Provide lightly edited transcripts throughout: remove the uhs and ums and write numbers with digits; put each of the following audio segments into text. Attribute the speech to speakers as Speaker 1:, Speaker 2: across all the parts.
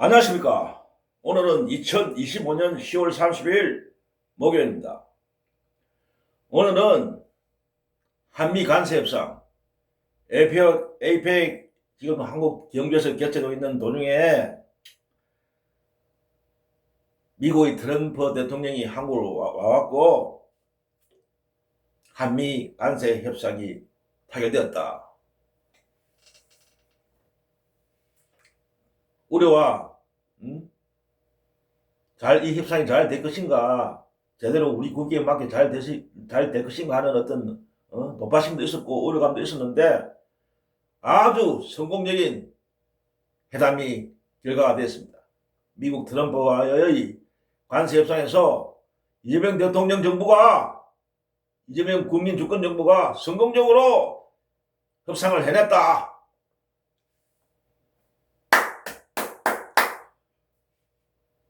Speaker 1: 안녕하십니까. 오늘은 2025년 10월 30일 목요일입니다. 오늘은 한미 관세 협상, APEC 지금 한국 경주에서 개최되고 있는 도중에 미국의 트럼프 대통령이 한국으로 와왔고 한미 관세 협상이 타결되었다. 우리와 이 협상이 잘 될 것인가, 제대로 우리 국기에 맞게 잘 될 것인가 하는 어떤 높아심도 있었고 우려감도 있었는데 아주 성공적인 회담이 결과가 됐습니다. 미국 트럼프와의 관세 협상에서 이재명 국민 주권 정부가 성공적으로 협상을 해냈다.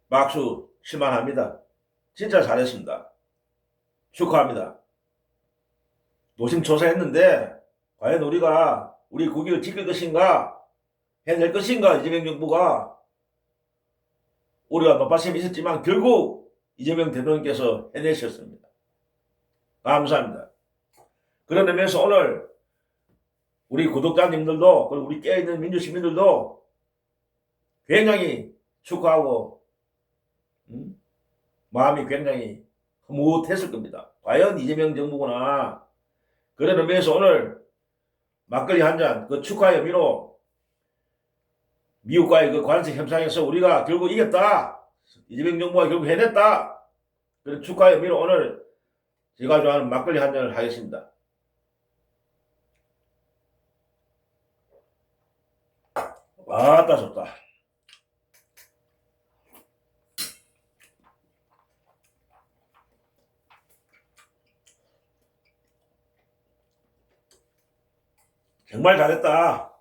Speaker 1: 박수 실만합니다. 진짜 잘했습니다. 축하합니다. 노심초사했는데 과연 우리가 우리 국익을 지킬 것인가, 해낼 것인가, 이재명 정부가 우리가 높아심이 있었지만 결국 이재명 대통령께서 해내셨습니다. 감사합니다. 그런 의미에서 오늘 우리 구독자님들도 그리고 우리 깨어있는 민주시민들도 굉장히 축하하고 마음이 굉장히 흐뭇했을 겁니다. 과연 이재명 정부구나. 그런 의미에서 오늘 막걸리 한 잔, 그 축하의 의미로 미국과의 그 관세 협상에서 우리가 결국 이겼다. 이재명 정부가 결국 해냈다. 그런 축하의 의미로 오늘 제가 좋아하는 막걸리 한 잔을 하겠습니다. 아따 좋다. 정말 잘했다.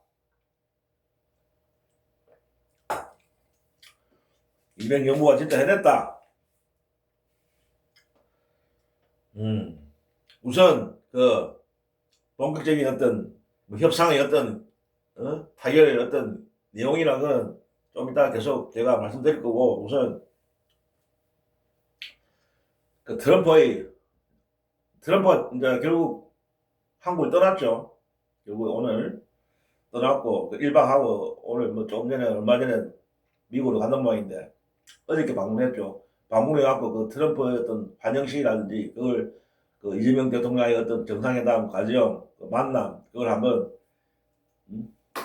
Speaker 1: 이재명 정부가 진짜 해냈다. 우선 그 본격적인 어떤 협상의 어떤 타결의 어떤 내용이란 건 좀 이따 계속 제가 말씀드릴 거고, 우선 그 트럼프가 이제 결국 한국을 떠났죠. 결국 오늘 떠났고 그 1박하고 오늘 뭐 조금 전에 얼마 전에 미국으로 간단 모양인데 어저께 방문했죠. 방문해갖고 그 트럼프의 어떤 환영식이라든지 그걸 그 이재명 대통령의 어떤 정상회담 과정, 그 만남, 그걸 한번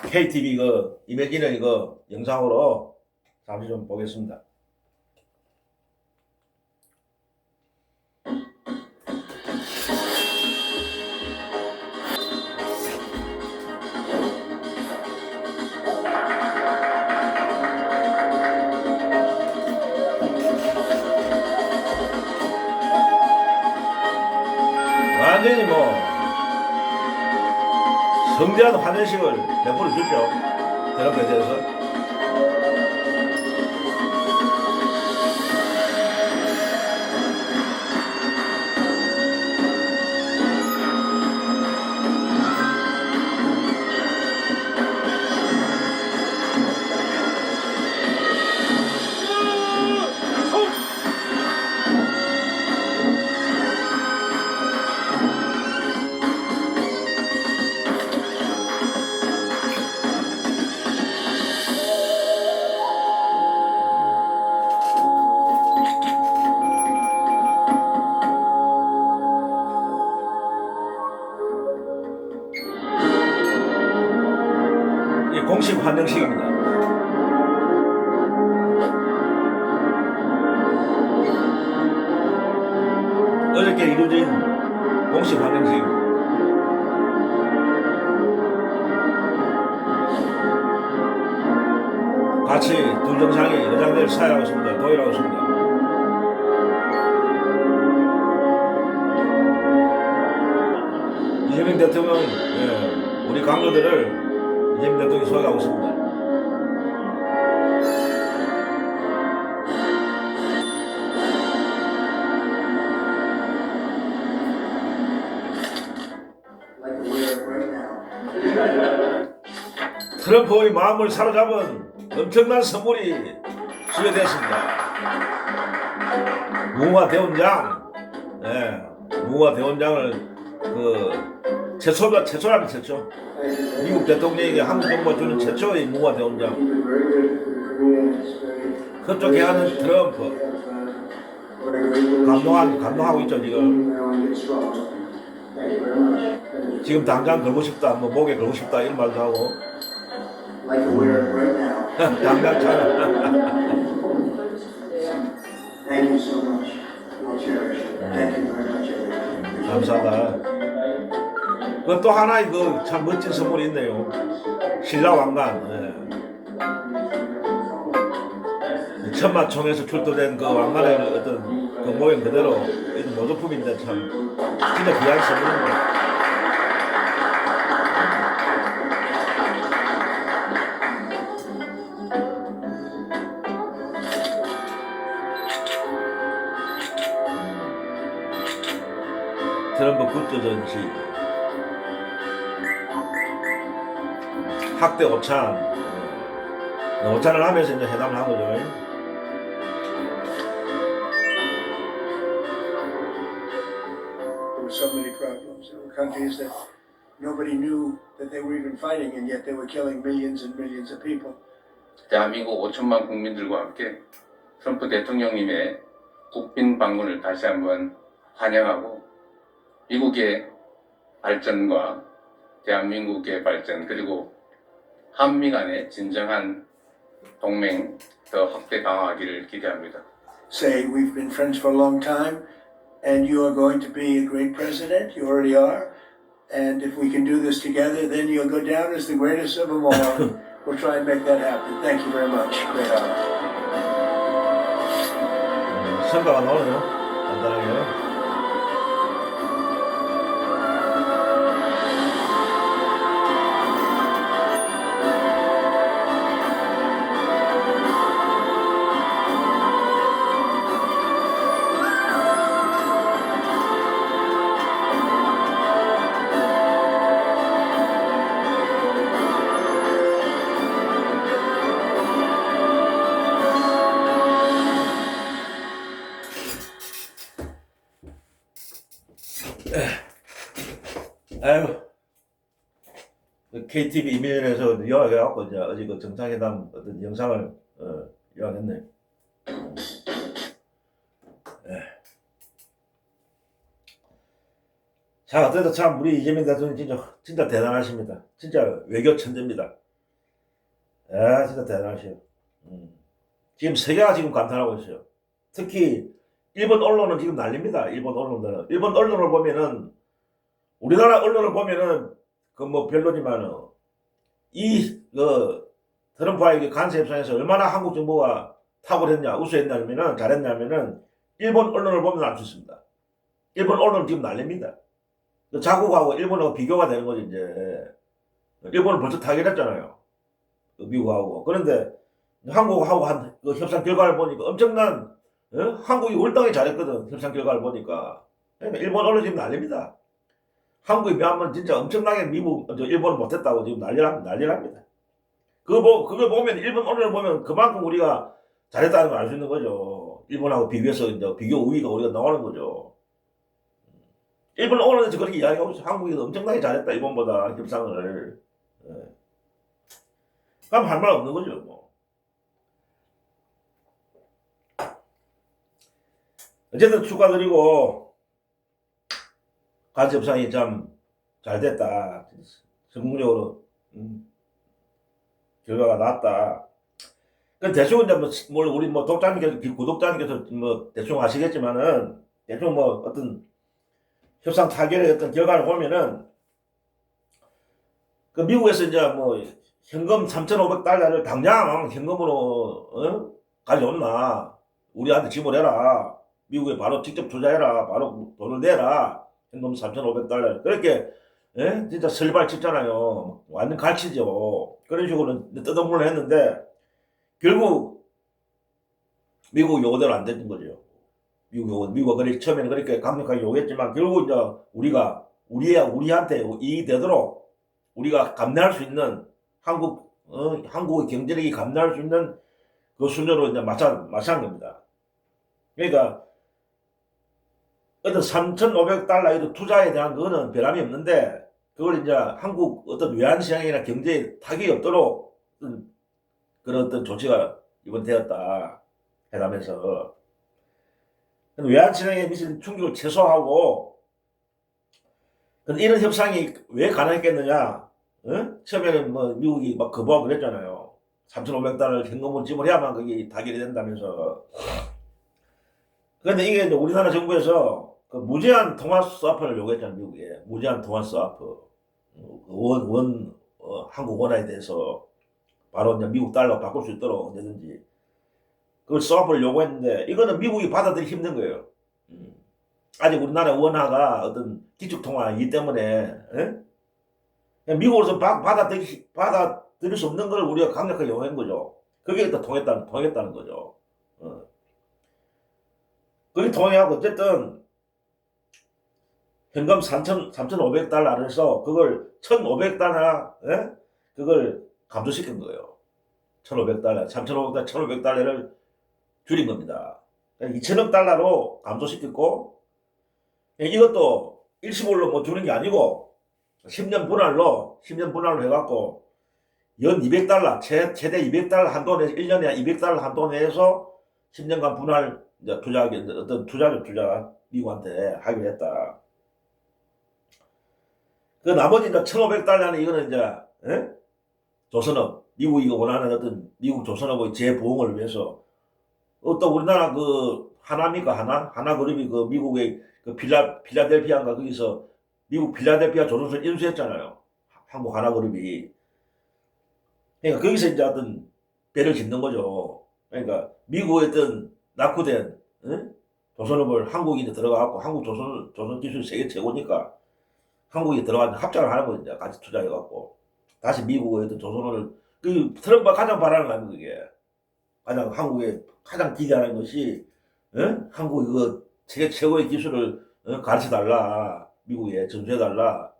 Speaker 1: KTV 그 이매진의 그 영상으로 잠시 좀 보겠습니다. 완전히 뭐 성대한 환영식을 베풀어 주죠. 트럼프에 대해서. 공식 환영식입니다. 어저께 이루어진 공식 환영식입니다. 같이 두 정상이 여장대를 사용하고 있습니다. 도일하고 있습니다. 이재명 대통령, 우리 강조들을 이재명 대통령이 소개하고 있습니다. 트럼프의 마음을 사로잡은 엄청난 선물이 수여됐습니다. 무궁화 대원장, 무궁화 대원장을 최초라면 최초. 미국 대통령에게 한국 정부가 주는 최초의 무궁화 대원장. 그쪽 계하는 트럼프. 감동하고 있죠, 지금. 지금 당장 걸고 싶다, 뭐 목에 걸고 싶다, 이런 말도 하고. 당장 잘. 감사하다. 그또 하나의 참 멋진 선물이 있네요. 신라 왕관. 천마총에서 출토된 그 왕관의 어떤 그 모양 그대로 모조품인데 참 진짜 귀한 선물입니다. 트럼프 굿즈전시 학대 오찬. 오찬을 하면서 이제 회담을 한 거죠.
Speaker 2: So many problems. There were countries that nobody knew that they were even fighting, and yet they were killing millions and millions of people.
Speaker 3: 대한민국 5천만 국민들과 함께 트럼프 대통령님의 국빈 방문을 다시 한번 환영하고 미국의 발전과 대한민국의 발전 그리고 한미 간의 진정한 동맹 더 확대 강화하기를 기대합니다.
Speaker 2: Say we've been friends for a long time. And you are going to be a great president. You already are. And if we can do this together, then you'll go down as the greatest of them all. We'll try and make that happen. Thank you very much. Great honor.
Speaker 1: 성과가 나오네요. 간단하게. 아유, KTV 이메일에서 요약해갖고 이제 어제 그 정상회담 어떤 영상을 요약했네. 자, 어쨌든 참 우리 이재명 대통령 진짜 대단하십니다. 진짜 외교 천재입니다. 진짜 대단하셔요. 지금 세계가 지금 감탄하고 있어요. 특히 일본 언론은 지금 난립니다. 일본 언론들은. 일본 언론을 보면은 우리나라 언론을 보면은 그 뭐 별로지만은 트럼프와의 간세 협상에서 얼마나 한국 정부가 탁월했냐, 우수했냐면은 잘했냐면은 일본 언론을 보면 알 수 있습니다. 일본 언론은 지금 난립니다. 자국하고 일본하고 비교가 되는 거죠 이제. 일본은 벌써 타결했잖아요. 미국하고. 그런데 한국하고 한 그 협상 결과를 보니까 엄청난 한국이 월등히 잘했거든. 협상 결과를 보니까. 그러니까 일본 언론 지금 난립니다. 한국이 미얀마 진짜 엄청나게 일본은 못했다고 지금 난리랍니다. 그걸 보면, 일본 언론을 보면 그만큼 우리가 잘했다는 걸 알 수 있는 거죠. 일본하고 비교해서 이제 비교 우위가 우리가 나오는 거죠. 일본 언론에서 그렇게 이야기하고 있어. 한국이 엄청나게 잘했다, 일본보다 협상을. 그럼 할 말 없는 거죠, 뭐. 어쨌든 축하드리고, 간세 협상이 참 잘 됐다. 성공적으로, 결과가 나왔다. 그 대충 이제 우리 구독자님께서 대충 아시겠지만은, 대충 어떤 협상 타결의 어떤 결과를 보면은, 그 미국에서 이제 현금 3,500달러를 당장 현금으로, 가져온나. 우리한테 지불해라. 미국에 바로 직접 투자해라. 바로 돈을 내라. 현금 3,500달러. 그렇게, 진짜 설발 쳤잖아요. 완전 갈치죠. 그런 식으로 뜯어물을 했는데, 결국, 미국 요구대로 안 됐던 거죠. 미국은 처음에는 그렇게 강력하게 요구했지만, 결국 이제 우리한테 이익이 되도록 우리가 감내할 수 있는 한국 한국의 경제력이 감당할 수 있는 그 수준으로 이제 마찬 겁니다. 그러니까 어떤 3,500달러의 투자에 대한 그거는 변함이 없는데 그걸 이제 한국 어떤 외환시장이나 경제에 타격이 없도록 그런 어떤 조치가 이번 되었다 회담에서 외환시장에 미친 충격을 최소화하고 근데 이런 협상이 왜 가능했겠느냐? 처음에는 뭐 미국이 막 거부하고 그랬잖아요. 3,500달러를 현금으로 지불해야만 그게 타결이 된다면서. 그런데 이게 이제 우리나라 정부에서 그 무제한 통화 스와프를 요구했잖아요, 미국에. 무제한 통화 스와프. 한국 원화에 대해서 바로 이제 미국 달러 바꿀 수 있도록 언제든지. 그걸 스와프를 요구했는데 이거는 미국이 받아들이기 힘든 거예요. 아직 우리나라 원화가 어떤 기축통화이기 때문에 미국으로서 받아들일 수 없는 걸 우리가 강력하게 요구한 거죠. 그게 또 통했다는 거죠. 그게 통해하고 어쨌든 현금 3,500달러를 해서 그걸 1,500달러 그걸 감소시킨 거예요. 1,500달러, 3,500달러, 1,500달러를 줄인 겁니다. 2천억 달러로 감소시켰고 이것도 일시불로 뭐 주는 게 아니고 10년 분할로 해갖고 연 200달러 최대 200달러 한도 내에서 1년에 200달러 한도 내에서 10년간 분할 이제 어떤 투자 미국한테 하기로 했다. 그 나머지 이제 1,500달러는 이거는 이제 조선업 미국이 원하는 어떤 미국 조선업의 재보응을 위해서 또 우리나라 그 하나입니까 하나그룹이 그 미국의 그 필라델피아인가 거기서 미국 필라델피아 조선소를 인수했잖아요. 한국 하나그룹이. 그러니까 거기서 이제 어떤 배를 짓는 거죠. 그러니까 미국의 어떤 낙후된 조선업을 한국이 이제 들어가갖고 한국 조선 기술이 세계 최고니까 한국이 들어가서 합작을 하는 거죠. 같이 투자해갖고 다시 미국의 어떤 조선업을 그 트럼프가 가장 바라는 거 아닙니까 그게. 가장 한국에 가장 기대하는 것이 한국이 그 세계 최고의 기술을 가르쳐달라. 미국에 전수해달라.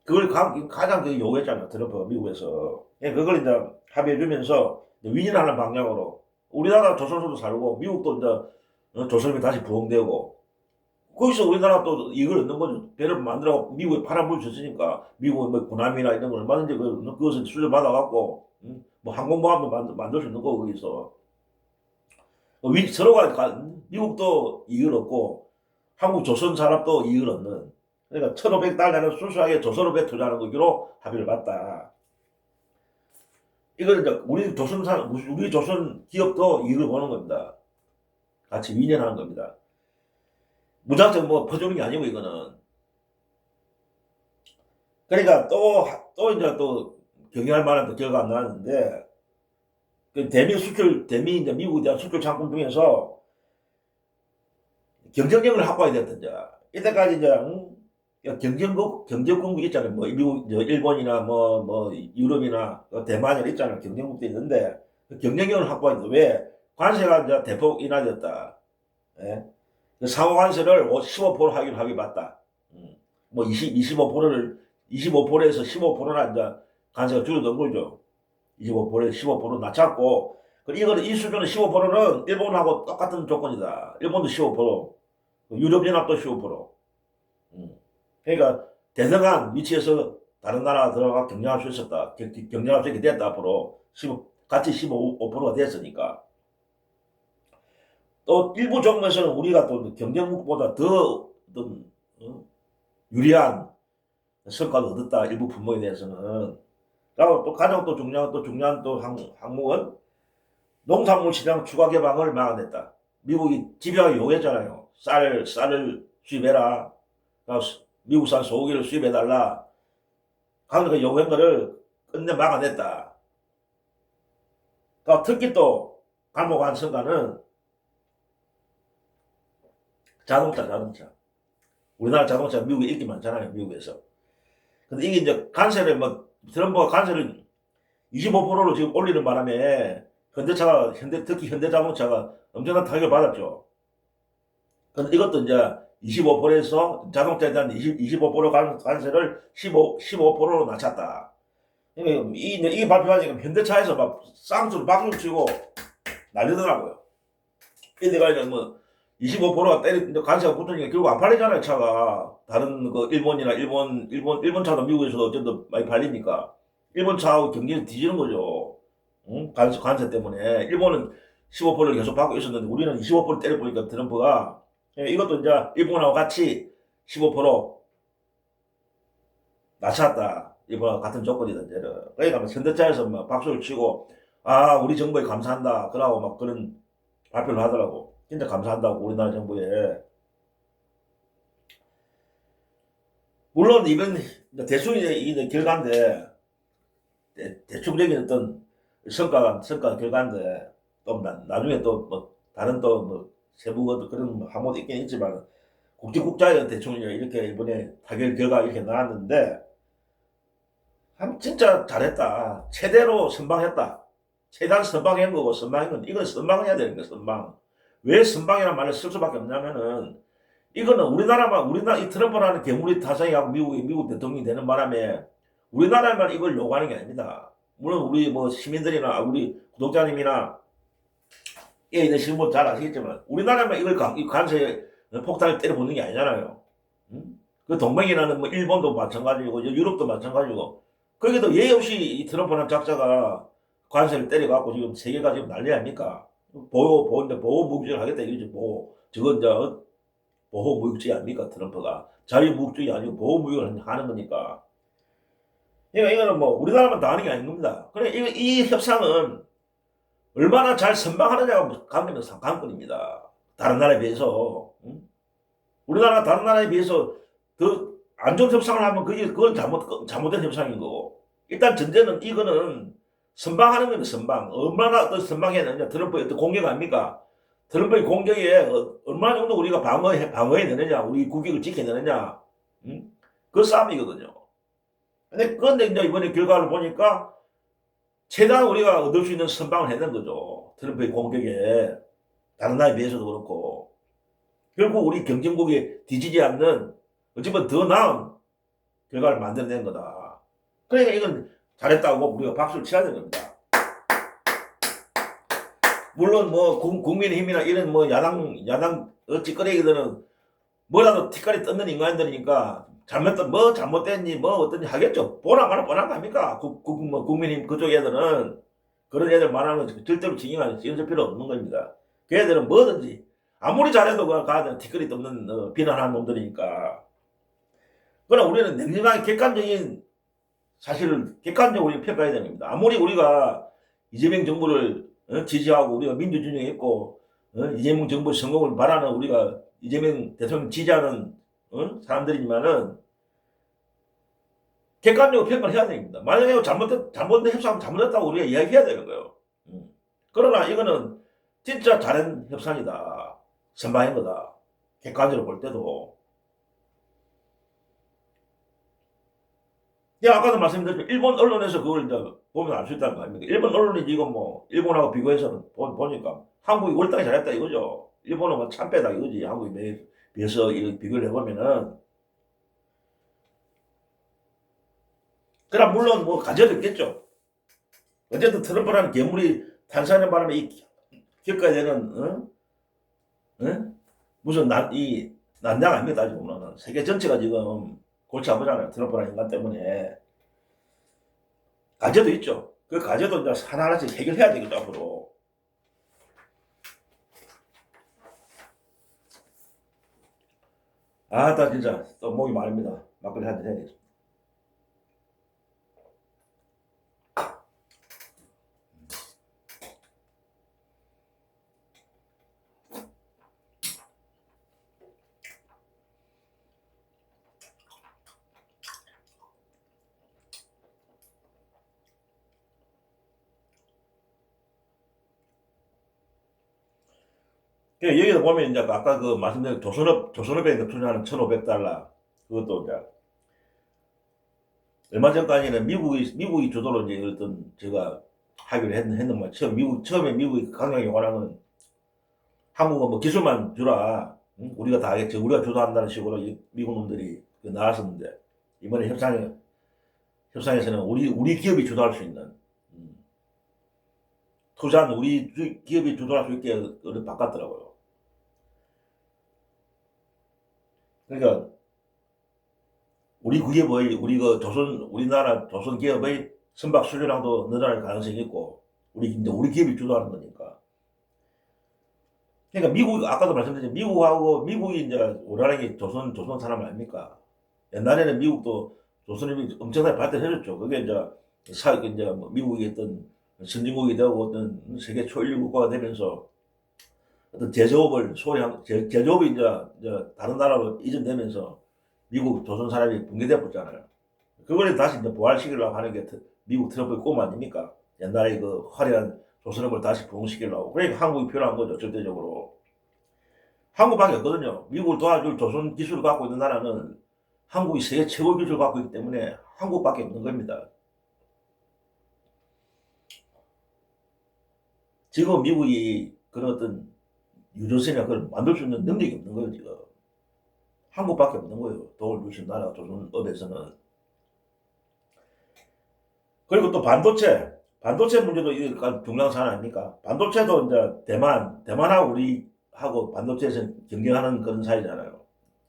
Speaker 1: 그걸 가장 요구했잖아요. 트럼프가 미국에서. 그걸 이제 합의해주면서 윈윈하는 방향으로 우리나라 조선소도 살고 미국도 이제 조선이 다시 부흥되고 거기서 우리나라 또 이걸 얻는 거죠. 배를 만들어 미국에 파란불 줬으니까 미국의 뭐 군함이나 이런 걸 얼마든지 그것을 수주받아갖고 뭐 항공모함도 만들 수 있는 거고 거기서 서로가 미국도 이익을 얻고 한국 조선 산업도 이익을 얻는 그러니까 1,500달러는 순수하게 조선업에 투자하는 거기로 합의를 봤다. 이걸 이제 우리 조선 기업도 이익을 보는 겁니다. 같이 윈윈하는 겁니다. 무작정 뭐 퍼주는 게 아니고 이거는. 그러니까 또 이제 또 경영할 만한 또 결과가 나왔는데 그 대미 이제 미국에 대한 수출 상품 중에서 경쟁력을 확보해야 된다. 이때까지 이제 경쟁국 있잖아요. 뭐 미국, 일본이나 뭐 유럽이나 대만이나 있잖아요. 경쟁국도 있는데 그 경쟁력을 확보해야 된다. 왜? 관세가 이제 대폭 인하됐다. 예? 그 상호 관세를 15% 하기로 합의봤다. 뭐 25%에서 15%나 이제 관세가 줄어든 거죠. 25%에서 15% 낮췄고, 이거는 이 수준의 15%는 일본하고 똑같은 조건이다. 일본도 15%, 유럽연합도 15%. 그러니까 대등한 위치에서 다른 나라가 들어가 경쟁할 수 있었다. 경쟁할 수 있게 됐다. 앞으로 같이 15%가 됐으니까. 또 일부 종목에서는 우리가 또 경쟁국보다 더 유리한 성과를 얻었다. 일부 품목에 대해서는. 그리고 또 가장 중요한 항목은 농산물 시장 추가 개방을 막아냈다. 미국이 집요하게 요구했잖아요. 쌀을 수입해라. 미국산 소고기를 수입해달라. 강력하게 요구한 거를 끝내 막아냈다. 특히 또 관목한 성과는 자동차. 우리나라 자동차 미국에 인기 많잖아요. 미국에서. 근데 이게 이제 트럼프가 관세를 25%로 지금 올리는 바람에 특히 현대자동차가 엄청난 타격을 받았죠. 근데 이것도 이제 25%에서 자동차에 대한 25% 관세를 15%로 낮췄다. 이게 발표하니까 현대차에서 막 쌍수로 박수 치고 난리더라고요. 이래가 이제 뭐 25%가 때리 관세가 붙으니까 결국 안 팔리잖아요 차가. 다른 그 일본이나 일본 차도 미국에서도 어쨌든 많이 팔리니까 일본 차하고 경기를 뒤지는 거죠. 응? 관세 때문에 일본은 15%를 계속 받고 있었는데 우리는 25% 때려보니까 트럼프가 이것도 이제 일본하고 같이 15% 낮췄다. 이번과 같은 조건이다. 그러니까 뭐 현대차에서 막 박수를 치고 아 우리 정부에 감사한다. 그러고 막 그런 발표를 하더라고. 진짜 감사한다고 우리나라 정부에. 물론 이건 대충의 이 결과인데 대충적인 어떤 성과 결과인데 또 나중에 또 뭐 다른 또 뭐 세부 그런 항목도 있긴 있지만 국제국자에 대충 이렇게 이번에 타결 결과 이렇게 나왔는데 참 진짜 잘했다. 최대로 선방했다. 최대한 선방한 거고 선방한 건 이건 선방해야 되는 거야 선방. 왜 선방이라는 말을 쓸 수밖에 없냐면은 이거는 우리나라 이 트럼프라는 괴물이 타성이하고 미국 대통령이 되는 바람에 우리나라만 이걸 요구하는 게 아닙니다. 물론 우리 뭐 시민들이나 우리 구독자님이나 예 있는 신문 잘 아시겠지만 우리나라만 이 관세 폭탄을 때려붓는 게 아니잖아요. 응? 그 동맹이라는 뭐 일본도 마찬가지고 유럽도 마찬가지고 거기도 예의 없이 이 트럼프라는 작자가 관세를 때려갖고 지금 세계가 지금 난리 아닙니까? 보호 무역을 하겠다 이거지 저건 이제 보호 무역주의 아닙니까 트럼프가 자유 무역주의 아니고 보호 무역을 하는 거니까. 그러니까 이거는 뭐 우리나라만 다 하는 게 아닌 겁니다. 그래 이 협상은 얼마나 잘 선방하느냐가 관건입니다. 다른 나라에 비해서. 응? 우리나라가 다른 나라에 비해서 더 안 좋은 협상을 하면 그건 잘못된 협상인 거고. 일단 전제는 이거는 선방하는 겁니다. 선방. 얼마나 어떤 선방해야 되느냐. 트럼프의 어떤 공격 아닙니까? 트럼프의 공격에 얼마나 정도 우리가 방어해내느냐. 우리 국익을 지켜내느냐. 응? 그 싸움이거든요. 그런데 이제 이번에 결과를 보니까 최대한 우리가 얻을 수 있는 선방을 해낸 거죠. 트럼프의 공격에. 다른 나라에 비해서도 그렇고. 결국 우리 경쟁국이 뒤지지 않는 어찌보면 더 나은 결과를 만들어낸 거다. 그러니까 이건 잘했다고 우리가 박수를 쳐야 되는 겁니다. 물론 뭐 국민의힘이나 이런 뭐 야당 어찌거리들은 뭐라도 티끌이 뜯는 인간들이니까 잘못됐니 뭐 어떤지 하겠죠. 보나 마나 뻔한 거 아닙니까? 뭐 국민의힘 그쪽 애들은 그런 애들 말하는 건 절대로 신경 필요 없는 겁니다. 그 애들은 뭐든지 아무리 잘해도 그 가든 티끌이 뜯는 비난하는 놈들이니까. 그러나 우리는 냉정하게 객관적인 사실을 객관적으로 평가해야 되는 겁니다. 아무리 우리가 이재명 정부를 지지하고 우리가 민주진영했고 이재명 정부 성공을 바라는 우리가 이재명 대통령 지지하는 사람들이지만은 객관적으로 평가를 해야 됩니다. 만약에 잘못된 협상은 잘못했다고 우리가 이야기해야 되는 거예요. 그러나 이거는 진짜 잘한 협상이다. 선방한 거다. 객관적으로 볼 때도. 아까도 말씀드렸지만 일본 언론에서 그걸 이제 보면 알 수 있다는 거 아닙니까? 일본 언론이 지금 뭐 일본하고 비교해서는 보니까 한국이 월등히 잘했다 이거죠. 일본은 뭐 참패다 이거지. 한국에 비해서 비교를 해보면은. 그럼 물론 뭐 가져도 있겠죠. 어쨌든 트럼프라는 괴물이 탄생하는 바람에 이 겪어야 되는 무슨 난장 아닙니다. 따지고 보면은 세계 전체가 지금 골치 아프잖아요. 트럼프라는 인간 때문에. 가제도 있죠. 그 가제도 이제 하나하나씩 해결해야 되겠죠, 앞으로. 나 진짜 또 목이 마릅니다. 막걸리 한잔 해야 되겠습니다. 여기서 보면 이제 아까 그 말씀드린 조선업에 투자하는 1,500달러 그것도 이제 얼마 전까지는 미국이 주도로 이제 어떤 제가 하기로 했는 말 처음에 미국이 강력히 원한 건 한국은 뭐 기술만 주라 우리가 다 하겠죠 우리가 주도한다는 식으로 미국 놈들이 나왔었는데 이번에 협상에 협상에서는 우리 기업이 주도할 수 있는 투자는 우리 기업이 주도할 수 있게 바꿨더라고요. 그러니까 우리 기업의 우리나라 조선 기업의 선박 수주량도 늘어날 가능성이 있고 우리 기업이 주도하는 거니까. 그러니까 아까도 말씀드렸지만 미국이 이제 우리나라의 조선 사람 아닙니까? 옛날에는 미국도 조선이 엄청나게 발전해줬죠. 그게 이제 뭐 미국이 어떤 선진국이 되고 어떤 세계 초일류 국가가 되면서 어떤 제조업이 이제 다른 나라로 이전되면서 미국 조선 사람이 붕괴돼 버렸잖아요. 그걸 다시 이제 부활시키려고 하는 게 미국 트럼프의 꿈 아닙니까? 옛날에 그 화려한 조선업을 다시 부흥시키려고. 그러니까 한국이 필요한 거죠, 절대적으로. 한국밖에 없거든요. 미국을 도와줄 조선 기술을 갖고 있는 나라는 한국이 세계 최고 기술을 갖고 있기 때문에 한국밖에 없는 겁니다. 지금 미국이 그런 어떤 유전선이나 그걸 만들 수 있는 능력이 없는 거예요, 지금. 한국밖에 없는 거예요. 도움을 줄 수 있는 나라, 조선업에서는. 그리고 또 반도체 문제도 이게 중요한 사안 아닙니까? 반도체도 이제 대만하고 우리하고 반도체에서 경쟁하는 그런 사이잖아요.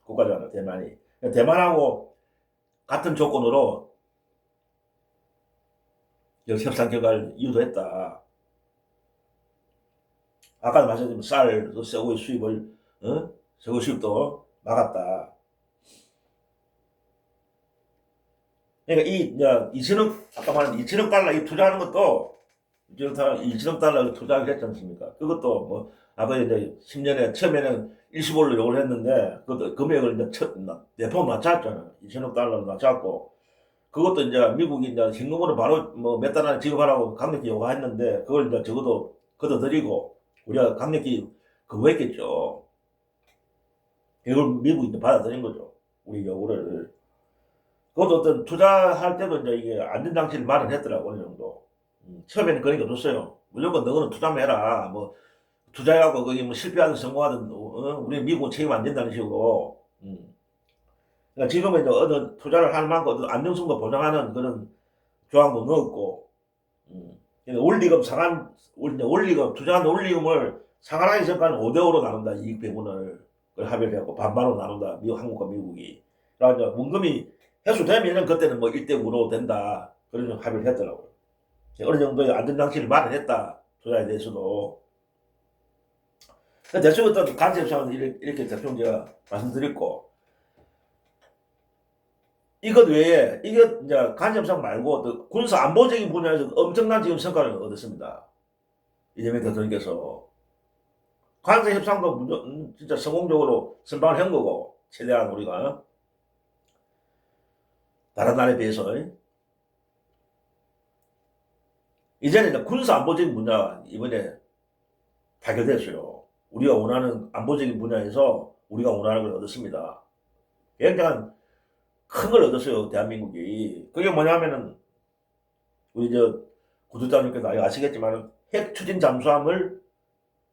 Speaker 1: 국가잖아요, 대만이. 대만하고 같은 조건으로 협상 결과를 유도했다. 아까도 말씀드린 쌀, 쇠고기 수입도 막았다. 그러니까 아까 말한 2천억 달러 이 투자하는 것도 2천억 달러 투자를 했지 않습니까? 그것도 뭐 아까 이제 10년에 처음에는 일시불로 요구를 했는데 그것도 금액을 이제 대폭 낮췄잖아요. 2천억 달러로 낮췄고 그것도 이제 미국이 이제 현금으로 바로 뭐 몇 달 안에 지급하라고 강력히 요구했는데 그걸 이제 적어도 걷어들이고 우리가 강력히 거부했겠죠. 이걸 미국이 이제 받아들인 거죠. 우리 요구를. 그것도 어떤 투자할 때도 이제 이게 안전장치를 마련했더라고, 어느 정도. 처음에는 그런 게 없었어요. 무조건 너는 투자만 해라. 뭐, 투자하고 거기 뭐 실패하든 성공하든, 우리 미국은 책임 안 진다는 식으로. 그러니까 지금은 이제 어떤 투자를 할 만큼 어떤 안정성도 보장하는 그런 조항도 넣었고, 그러니까 투자한 원리금을 상환하기 전까지 5대5로 나눈다, 이익 배분을. 그걸 합의를 했고, 반반으로 나눈다, 한국과 미국이. 그러니까 이제 원금이 회수되면 그때는 뭐 1대5로 된다. 그런 합의를 했더라고요. 어느 정도의 안전장치를 마련했다. 투자에 대해서도. 대충 어떤 간접상은 이렇게 대충 제가 말씀드렸고, 이것 외에, 이게 이제 간접상 말고 또 군사 안보적인 분야에서 엄청난 지금 성과를 얻었습니다. 이재명 대통령께서. 관세 협상도 진짜 성공적으로 선방을 한 거고, 최대한 우리가. 다른 나라에 비해서. 이제는 이제 군사 안보적인 분야 이번에 타결됐어요. 우리가 원하는 안보적인 분야에서 우리가 원하는 걸 얻었습니다. 굉장한 큰 걸 얻었어요, 대한민국이. 그게 뭐냐면은 우리 구독자님께서 아시겠지만 핵 추진 잠수함을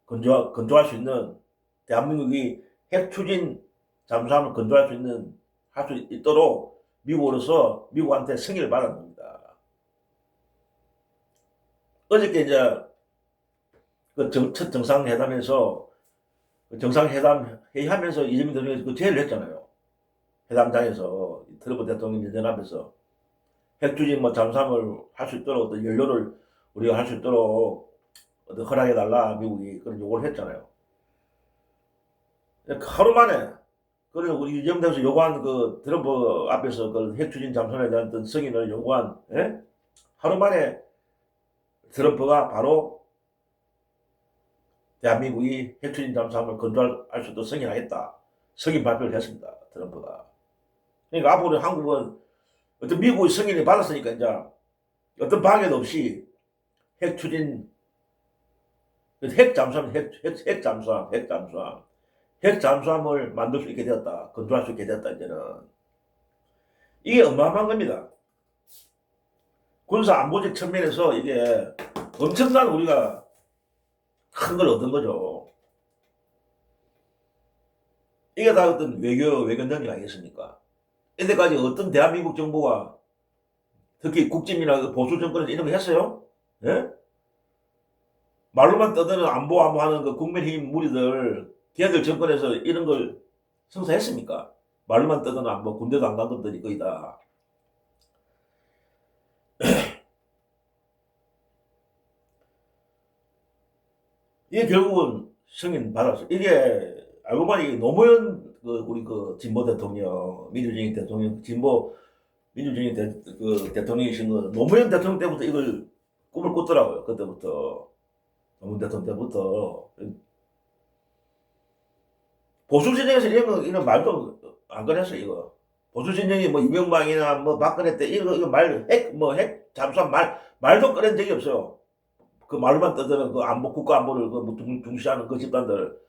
Speaker 1: 건조할 수 있는 대한민국이 핵 추진 잠수함을 건조할 수 있는 할 수 있도록 미국으로서 미국한테 승인을 받은 겁니다. 어저께 이제 첫 정상회담에서 정상회담 회의하면서 이재명 대통령이 그 제의를 했잖아요. 회담장에서 트럼프 대통령 연전 앞에서 핵추진 뭐 잠수함을 할 수 있도록 어떤 연료를 우리가 할 수 있도록 어떤 허락해달라 미국이 그런 요구를 했잖아요. 하루 만에 그래서 우리 이재명 대통령이 요구한 그 트럼프 앞에서 그 핵추진 잠수함에 대한 어떤 승인을 요구한 하루 만에 트럼프가 바로 대한민국이 핵추진 잠수함을 건조할 수도 승인하겠다. 승인 발표를 했습니다. 트럼프가. 그러니까 앞으로 한국은 어떤 미국의 승인을 받았으니까 이제 어떤 방해도 없이 핵추진 핵잠수함을 만들 수 있게 되었다. 건조할 수 있게 되었다. 이제는 이게 어마어마한 겁니다. 군사 안보적 측면에서 이게 엄청난 우리가 큰 걸 얻은 거죠. 이게 다 어떤 외교 능력 아니겠습니까? 이때까지 어떤 대한민국 정부가 특히 국짐이나 그 보수 정권에서 이런 거 했어요? 예? 말로만 떠드는 안보 하는 그 국민의힘 무리들, 걔들 정권에서 이런 걸 성사했습니까? 말로만 떠드는 안보, 군대도 안 간 것들이 거의 다. 이게 결국은 승인 받았어. 이게 알고 보니 노무현 우리 진보 대통령, 민주주의 대통령, 진보 민주주의 대통령이신 거 노무현 대통령 때부터 이걸 꿈을 꿨더라고요. 그때부터 노무현 대통령 때부터 보수 진영에서 이런 말도 안 꺼냈어 이거. 보수 진영이 뭐 이명박이나 뭐 박근혜 때 이거 핵 잠수함 말도 꺼낸 적이 없어요. 그 말로만 떠드는 그 안보 국가 안보를 그 중시하는 그 집단들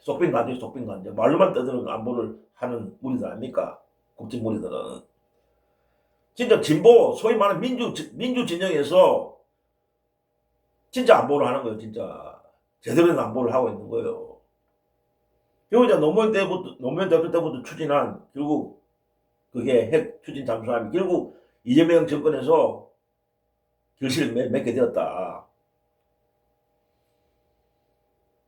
Speaker 1: 속빈 간지 말로만 떠드는 안보를 하는 무리들 아닙니까? 국진 무리들은 진짜 진보 소위 말하는 민주 진영에서 진짜 안보를 하는 거예요. 진짜 제대로 된 안보를 하고 있는 거예요. 그리고 이제 노무현 대통령 때부터 추진한 결국 그게 핵 추진 잠수함이 결국 이재명 정권에서 결실을 맺게 되었다.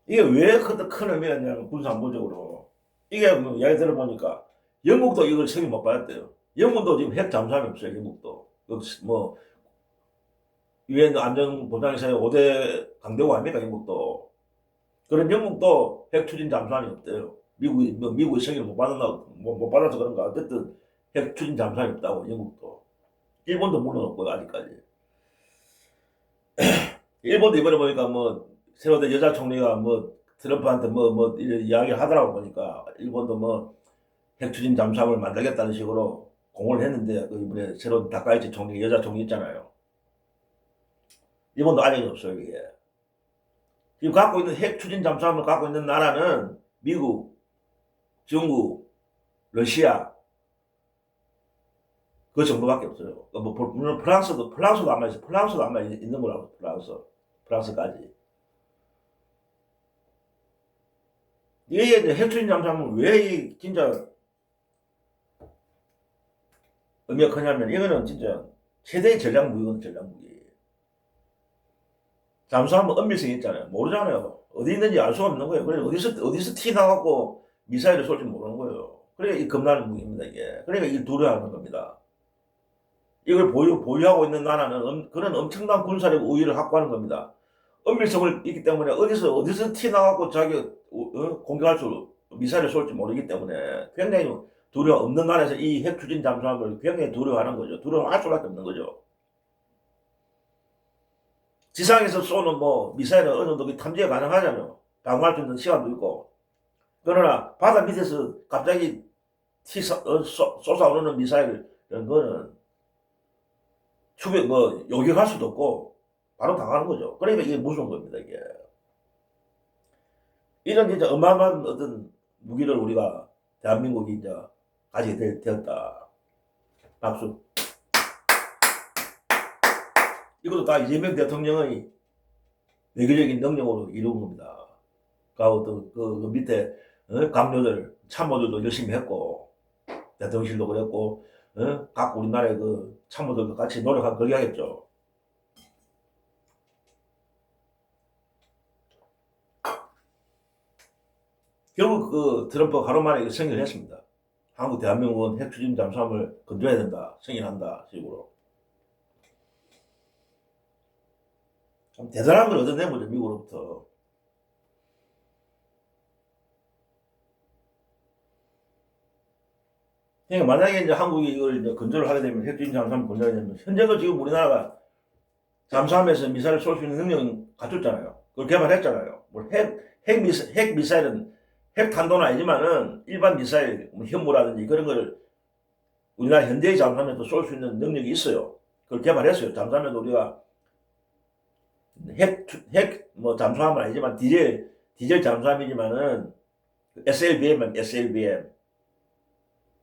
Speaker 1: 이게 왜 큰 의미가 있냐면 군사안보적으로 이게 뭐 이야기 들어보니까 영국도 이걸 승인 못 받았대요. 영국도 지금 핵 잠수함이 없어요. 영국도 뭐 유엔 안전보장회사의 5대 강대국 아닙니까? 영국도. 그런 영국도 핵 추진 잠수함이 없대요. 미국의 승인을 못 받아서 그런가. 어쨌든 핵 추진 잠수함이 없다고 영국도. 일본도 물론 없고 아직까지. 일본도 이번에 보니까 뭐 새로 된 여자 총리가 뭐 트럼프한테 뭐 이런 이야기를 하더라고 보니까 일본도 뭐 핵 추진 잠수함을 만들겠다는 식으로 공언을 했는데 그 이번에 새로운 다카이치 총리 여자 총리 있잖아요. 일본도 아직은 없어요 이게. 지금 갖고 있는 핵 추진 잠수함을 갖고 있는 나라는 미국, 중국, 러시아 그 정도밖에 없어요. 뭐 물론 프랑스도 아마 있어. 프랑스도 아마 있는 거라고. 프랑스까지. 이게 이제 핵 추진 잠수함은 왜 진짜 의미가 크냐면 이거는 진짜 최대의 전략 무기거든. 전략 무기. 잠수함은 은밀성이 있잖아요. 모르잖아요. 어디 있는지 알 수가 없는 거예요. 그래서 어디서 티 나갖고 미사일을 쏠지 모르는 거예요. 그러니까 이 겁나는 무기입니다, 이게. 그러니까 이걸 두려워하는 겁니다. 이걸 보유하고 있는 나라는 그런 엄청난 군사력 우위를 확보하는 겁니다. 은밀성을 있기 때문에 어디서 티 나갖고 자기 공격할 미사일을 쏠지 모르기 때문에 굉장히 두려워 없는 나라에서 이 핵 추진 잠수함을 굉장히 두려워하는 거죠. 두려워할 수밖에 없는 거죠. 지상에서 쏘는 뭐 미사일은 어느 정도 탐지가 가능하잖아요. 방어할 수 있는 시간도 있고. 그러나 바다 밑에서 갑자기 솟아오르는 미사일 이런 거는 요격할 수도 없고 바로 당하는 거죠. 그러니까 이게 무서운 겁니다. 이게 이런 진짜 어마어마한 어떤 무기를 우리가 대한민국이 이제 가지게 되었다. 박수. 이것도 다 이재명 대통령의 외교적인 능력으로 이루은 겁니다. 그 밑에 강요들, 참모들도 열심히 했고, 대통령실도 그랬고, 각 우리나라의 그 참모들도 같이 노력하고 그렇게 하겠죠. 결국 그 트럼프가 하루 만에 승인을 했습니다. 한국 대한민국은 핵 추진 잠수함을 건조해야 된다, 승인한다, 식으로. 참 대단한 걸 얻어낸 거죠, 미국으로부터. 그러니까 만약에 이제 한국이 이걸 이제 건조를 하게 되면, 핵 추진 잠수함을 건조하게 되면, 현재도 지금 우리나라가 잠수함에서 미사일을 쏠 수 있는 능력은 갖췄잖아요. 그걸 개발했잖아요. 핵 미사일은 핵 탄도는 아니지만은 일반 미사일, 뭐 현무라든지 그런 걸 우리나라 현대의 잠수함에도 쏠 수 있는 능력이 있어요. 그걸 개발했어요. 잠수함에도 우리가 뭐 잠수함은 아니지만 디젤 잠수함이지만은 SLBM.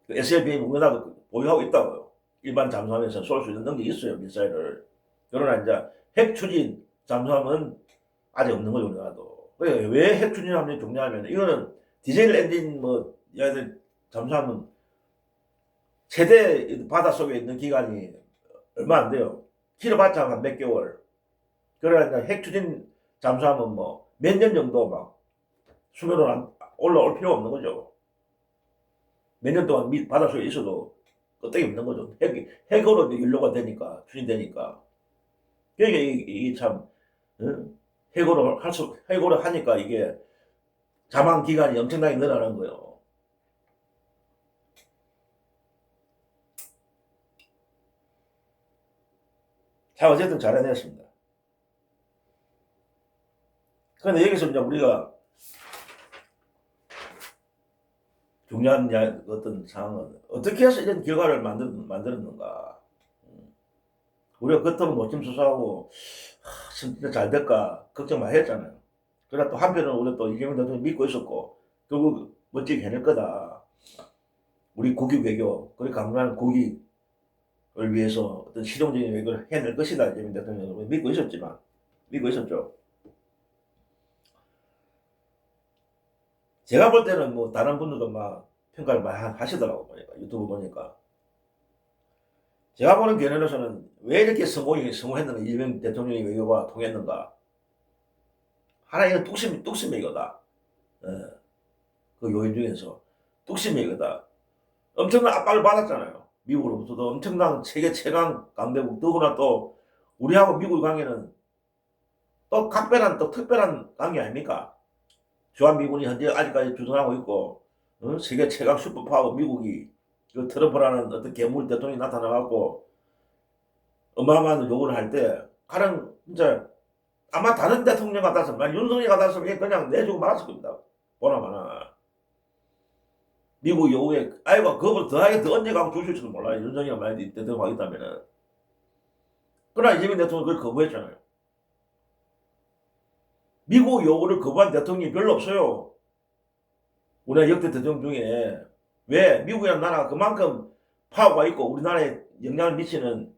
Speaker 1: 그 SLBM 우리나라 보유하고 있다고요. 일반 잠수함에서 쏠 수 있는 능력이 있어요. 미사일을. 그러나 이제 핵 추진 잠수함은 아직 없는 거죠. 우리나라도. 왜 핵 추진함이 중요하면 이거는 디젤 엔진 얘들 잠수함은 최대 바닷속에 있는 기간이 얼마 안 돼요. 길어봤자 한 몇 개월. 그러니까 핵 추진 잠수하면 뭐 몇 년 정도 막 수면으로 올라올 필요가 없는 거죠. 몇 년 동안 바닷속에 있어도 끄떡이 없는 거죠. 핵으로 연료가 되니까, 추진되니까. 그러니까 이게 참, 핵으로 하니까 이게 자만 기간이 엄청나게 늘어나는 거예요. 자, 어쨌든 잘 해냈습니다. 그런데 여기서 이제 우리가 중요한 어떤 상황은 어떻게 해서 이런 결과를 만들었는가. 우리가 겉으로 노심초사하고 진짜 잘 될까 걱정 많이 했잖아요. 그러나 또 한편으로는 우리가 또 이재명 대통령 믿고 있었고 결국 멋지게 해낼 거다. 우리 국익 외교, 그리 강한 국익을 위해서 어떤 실용적인 외교를 해낼 것이다. 이재명 대통령은 믿고 있었죠. 제가 볼 때는 뭐 다른 분들도 막 평가를 많이 하시더라고 보니까 유튜브 보니까 제가 보는 견해로서는 왜 이렇게 성공했는가 이재명 대통령의 외교가 통했는가 하나의 뚝심 외교다. 그 요인 중에서 뚝심 외교다. 엄청난 압박을 받았잖아요. 미국으로부터도 엄청난 세계 최강 강대국 더구나 또 우리하고 미국 관계는 또 각별한 또 특별한 관계 아닙니까? 주한미군이 현재 아직까지 주둔하고 있고 세계 최강 슈퍼파워 미국이 그 트럼프라는 어떤 괴물 대통령이 나타나갖고 어마어마한 요구를 할 때 가령 진짜 아마 다른 대통령 같았으면 윤석열 같았으면 그냥 내주고 말았을 겁니다. 보나마나 미국 요구에 아이고 그걸 더하게 더 언제가고 주실지도 몰라요. 윤석열 만약에 대통령 하겠다면은. 그러나 이재명 대통령은 그걸 거부했잖아요. 미국 요구를 거부한 대통령이 별로 없어요. 우리나라 역대 대통령 중에. 왜? 미국이라는 나라가 그만큼 파워가 있고 우리나라에 영향을 미치는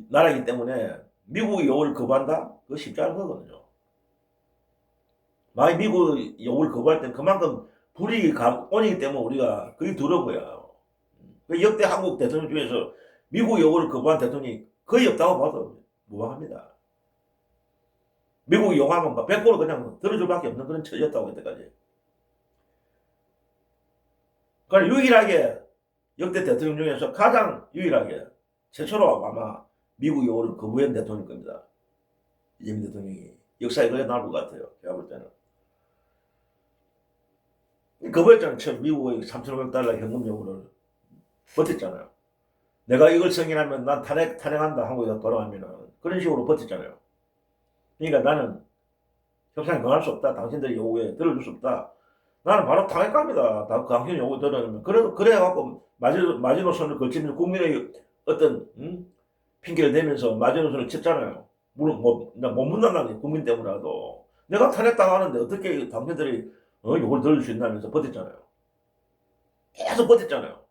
Speaker 1: 나라이기 때문에 미국의 요구를 거부한다? 그거 쉽지 않은 거거든요. 만약 미국 요구를 거부할 땐 그만큼 불이익이 오기 때문에 우리가 그게 두려워요. 역대 한국 대통령 중에서 미국 요구를 거부한 대통령이 거의 없다고 봐도 무방합니다. 미국이 요구하면 100% 그냥 들어줄 밖에 없는 그런 처지였다고 그때까지. 그러니까 유일하게 역대 대통령 중에서 가장 유일하게 최초로 아마 미국 요구를 거부한 대통령일 겁니다. 이재명 대통령이 역사에 그래 나올 것 같아요. 제가 볼 때는. 거부했잖아요. 처음 미국의 3,500달러 현금 요구를 버텼잖아요. 내가 이걸 승인하면 난 탄핵한다 한국에 돌아가면은 그런 식으로 버텼잖아요. 그러니까 나는 협상에 응할 수 없다. 당신들의 요구에 들어줄 수 없다. 나는 바로 탄핵 갑니다. 당신 요구 들어주면. 그래갖고 마지노선을 걸치면서 국민의 어떤, 핑계를 대면서 마지노선을 쳤잖아요. 물론, 못 묻는다는 게 국민 때문이라도. 내가 탄핵당하는데 어떻게 당신들이, 요구를 들어줄 수 있나면서 버텼잖아요. 계속 버텼잖아요.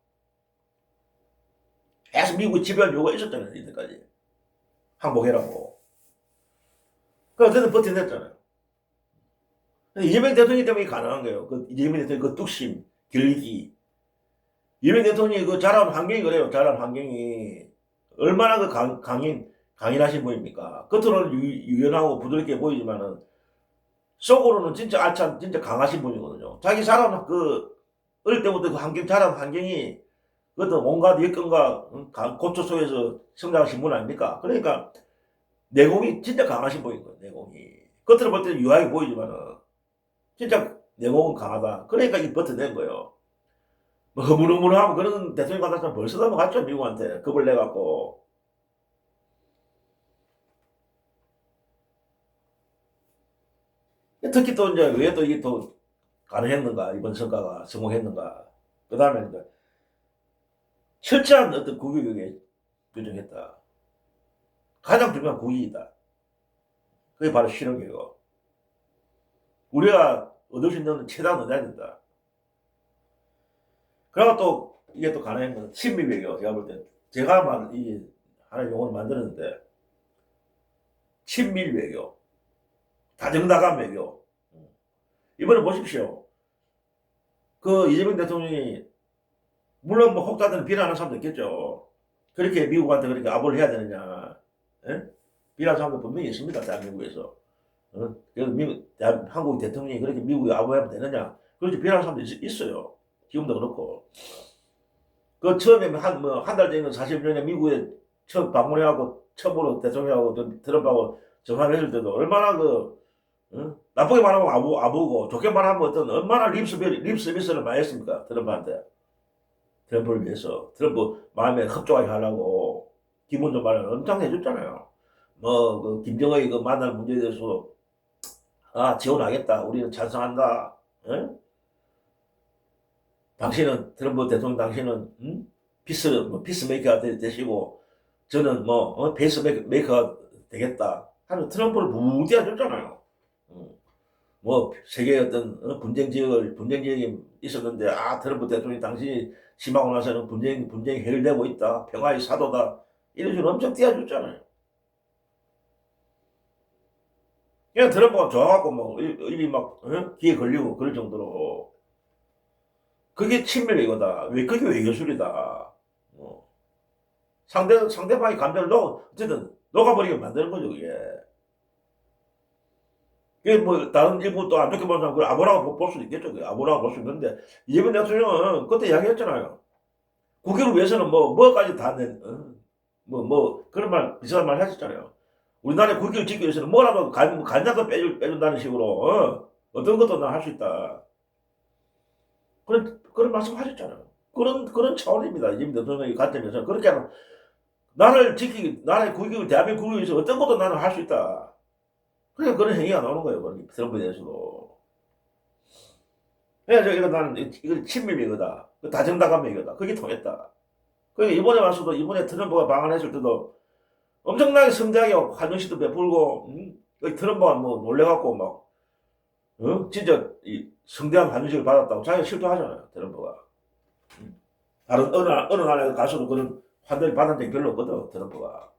Speaker 1: 계속 미국이 지배할 요구가 있었잖아요. 이때까지. 항복해라고. 그 어쨌든 버텨냈잖아요. 이재명 대통령 때문에 가능한 거예요. 그 이재명 대통령 그 뚝심, 결기. 이재명 대통령이 그 자라온 환경이 그래요. 자라온 환경이 얼마나 그 강인하신 분입니까? 겉으로는 유연하고 부드럽게 보이지만은 속으로는 진짜 알찬, 진짜 강하신 분이거든요. 자기 자라온 어릴 때부터 그 자라온 환경이 그것도 온갖 여건과 고초 속에서 성장하신 분 아닙니까? 그러니까 내공이 진짜 강하신 분인 거예요. 내공이. 겉으로 볼 때는 유하게 보이지만은 진짜 내공은 강하다. 그러니까 이 버텨낸 거예요. 뭐 허물허물하고 그런 대통령 같았으면 벌써 넘어갔죠. 미국한테 겁을 내갖고. 특히 또 이제 왜 또 이게 또 가능했는가, 이번 성과가 성공했는가. 그 다음에 이제 철저한 어떤 국익에 규정했다. 가장 중요한 국익이다. 그게 바로 실효개혁. 우리가 얻을 수 있는 최대한 얻어야 된다. 그리고 또 이게 또 가능한 건 친미 외교. 제가 볼 때 제가 하나의 용어를 만들었는데 친밀 외교, 다정다감 외교. 이번에 보십시오. 그 이재명 대통령이 물론 뭐 혹자들은 비난하는 사람도 있겠죠. 그렇게 미국한테 그렇게 아부를 해야 되느냐. 예? 비난하는 사람도 분명히 있습니다. 대한민국에서. 그래서 한국 대통령이 그렇게 미국에 아부하면 되느냐. 그렇게 비난하는 사람도 있어요. 지금도 그렇고. 그 처음에 한 달 전에 40년에 미국에 처음 방문해하고 처음으로 대통령하고 트럼프하고 정상을 했을 때도 얼마나 나쁘게 말하면 아부고 좋게 말하면 얼마나 립서비스를 많이 했습니까? 트럼프한테. 트럼프를 위해서. 트럼프 마음에 흡족하게 하려고 기본적 말을 엄청 해줬잖아요. 김정은이 만날 문제에 대해서도, 지원하겠다. 우리는 찬성한다. 예? 당신은, 트럼프 대통령 당신은, 피스메이커가 되시고, 저는 페이스메이커가 되겠다. 하는 트럼프를 무디해 줬잖아요. 세계의 어떤 분쟁 지역이 있었는데, 트럼프 대통령이 당신이 심하고 나서는 분쟁이 해결되고 있다. 평화의 사도다. 이런 식으로 엄청 띄워줬잖아요. 그냥 트럼프가 좋아갖고 입이 귀에 걸리고 그럴 정도로. 그게 친밀이거다. 그게 외교술이다. 상대방의 감정을 어쨌든 녹아버리게 만드는 거죠, 그게. 그게 다른 일부 또 안 좋게 보는 사람, 그걸 아보라고 볼 수도 있겠죠. 그게 아보라고 볼 수 있는데, 이재명 대통령은 그때 이야기했잖아요. 국익을 위해서는 뭐까지 다 그런 비슷한 말 하셨잖아요. 우리나라의 국익을 지키기 위해서는 뭐라도 간장도 빼준다는 식으로, 어떤 것도 나 할 수 있다. 그런 말씀 하셨잖아요. 그런 차원입니다. 이재명 대통령의 관점에서. 그렇게 하면, 나라의 국익을, 대한민국 국익을 위해서 어떤 것도 나는 할 수 있다. 그러니까 그런 행위가 나오는 거예요. 트럼프에 대해서도. 그래서 이건 친밀이거다. 다정다감이거다. 그게 통했다. 그러니까 이번에 와서도, 이번에 트럼프가 방한했을 때도 엄청나게 성대하게 환영식도 베풀고, 트럼프가 놀래갖고 진짜 성대한 환영식을 받았다고 자기가 실토하잖아요. 트럼프가. 다른 어느 나라에 가서도 그런 환대를 받은 적이 별로 없거든. 트럼프가.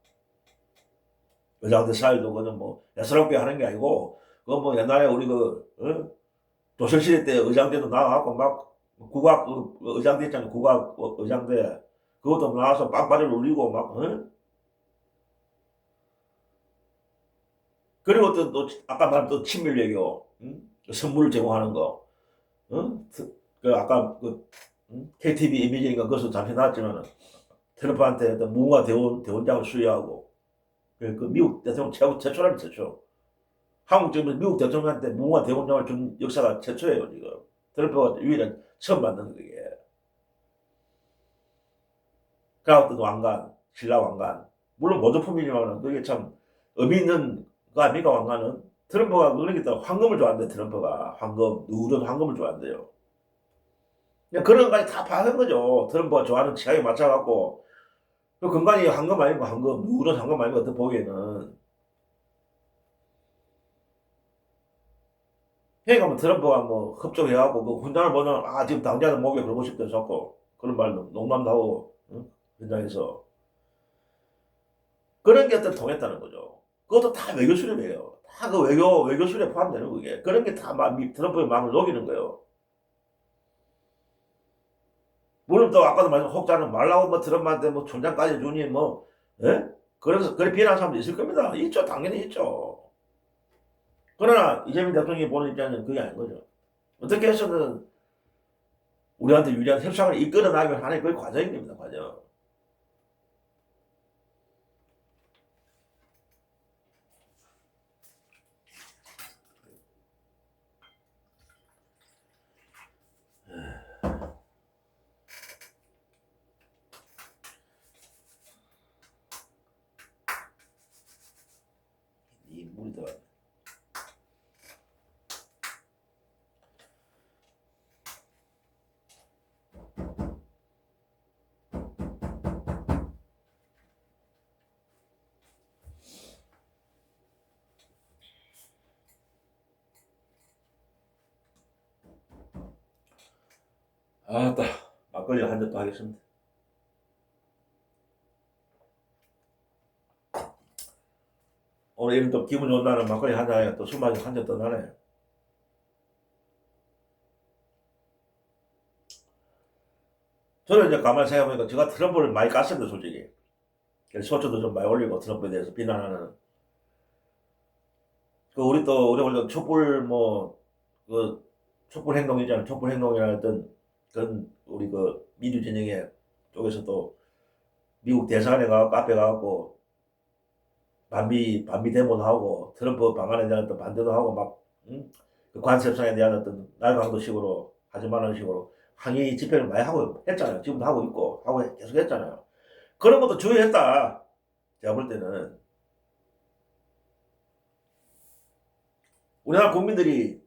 Speaker 1: 의장대 사회도 그는 예스럽게 하는 게 아니고, 옛날에 우리 조선시대 때 의장대도 나와갖고 국악 의장대 있잖아요. 국악 의장대. 그것도 나와서 빵빠리를 울리고 그리고 또 아까 말한 또 친밀 외교, 선물을 제공하는 거, 아까 KTV 이미지니까 그것도 잠시 나왔지만 트럼프한테 어떤 무궁화 대원장을 수여하고, 미국 대통령 최초라면 최초. 한국 지금 미국 대통령한테 무궁화 대원장을 준 역사가 최초예요, 지금. 트럼프가 유일한 처음 만든 그게. 그 어떤 왕관, 신라 왕관. 물론 모조품이지만 그게 참 의미 있는 거 아닙니까, 왕관은? 트럼프가 그러니까 황금을 좋아한대, 트럼프가. 누런 황금을 좋아한대요. 그런 것까지 다 파악한 거죠. 트럼프가 좋아하는 취향에 맞춰갖고. 그 건강이 황금 아니고 누런 황금 아니고 어떻게 보기에는. 그러니까 트럼프가 흡족해갖고 훈장을 보면 지금 당장은 목에 걸고 싶다 자꾸 그런 말도 농담도 하고 현장에서 그런 게 어떤 통했다는 거죠. 그것도 다 외교수렵이에요. 다 그 외교수렵에 포함되는 그게. 그런 게 다 트럼프의 마음을 녹이는 거예요. 물론 또 아까도 말씀 혹자는 말라고 트럼프한테 촌장까지 주니 예? 그래서 그래 비난하는 사람도 있을 겁니다. 있죠. 당연히 있죠. 그러나 이재명 대통령이 보는 입장은 그게 아닌 거죠. 어떻게 해서든 우리한테 유리한 협상을 이끌어 나가면 하나의 그 과정입니다. 과정. 이 물이 들어. 막걸리 한 잔 더 하겠습니다. 오늘 이런 또 기분 좋은 날은 막걸리 한 잔 하니까 또 술 마시고 한 잔 더 나네. 저는 이제 가만히 생각해보니까 제가 트럼프를 많이 깠습니다, 솔직히. 그래서 소초도 좀 많이 올리고 트럼프에 대해서 비난하는. 그 우리 또 우리 원래 촛불 그 촛불 행동이잖아요. 촛불 행동이라는 어떤 그런 우리 그 민주 진영의 쪽에서 또 미국 대사관에 가고 앞에 가고 반미 데모도 하고 트럼프 방안에 대한 또 반대도 하고 막 그 관세 협상에 대한 어떤 날강도식으로 하지 말라는 식으로 항의 집회를 많이 하고 했잖아요. 지금도 하고 있고 하고 계속 했잖아요. 그런 것도 주의했다. 제가 볼 때는 우리나라 국민들이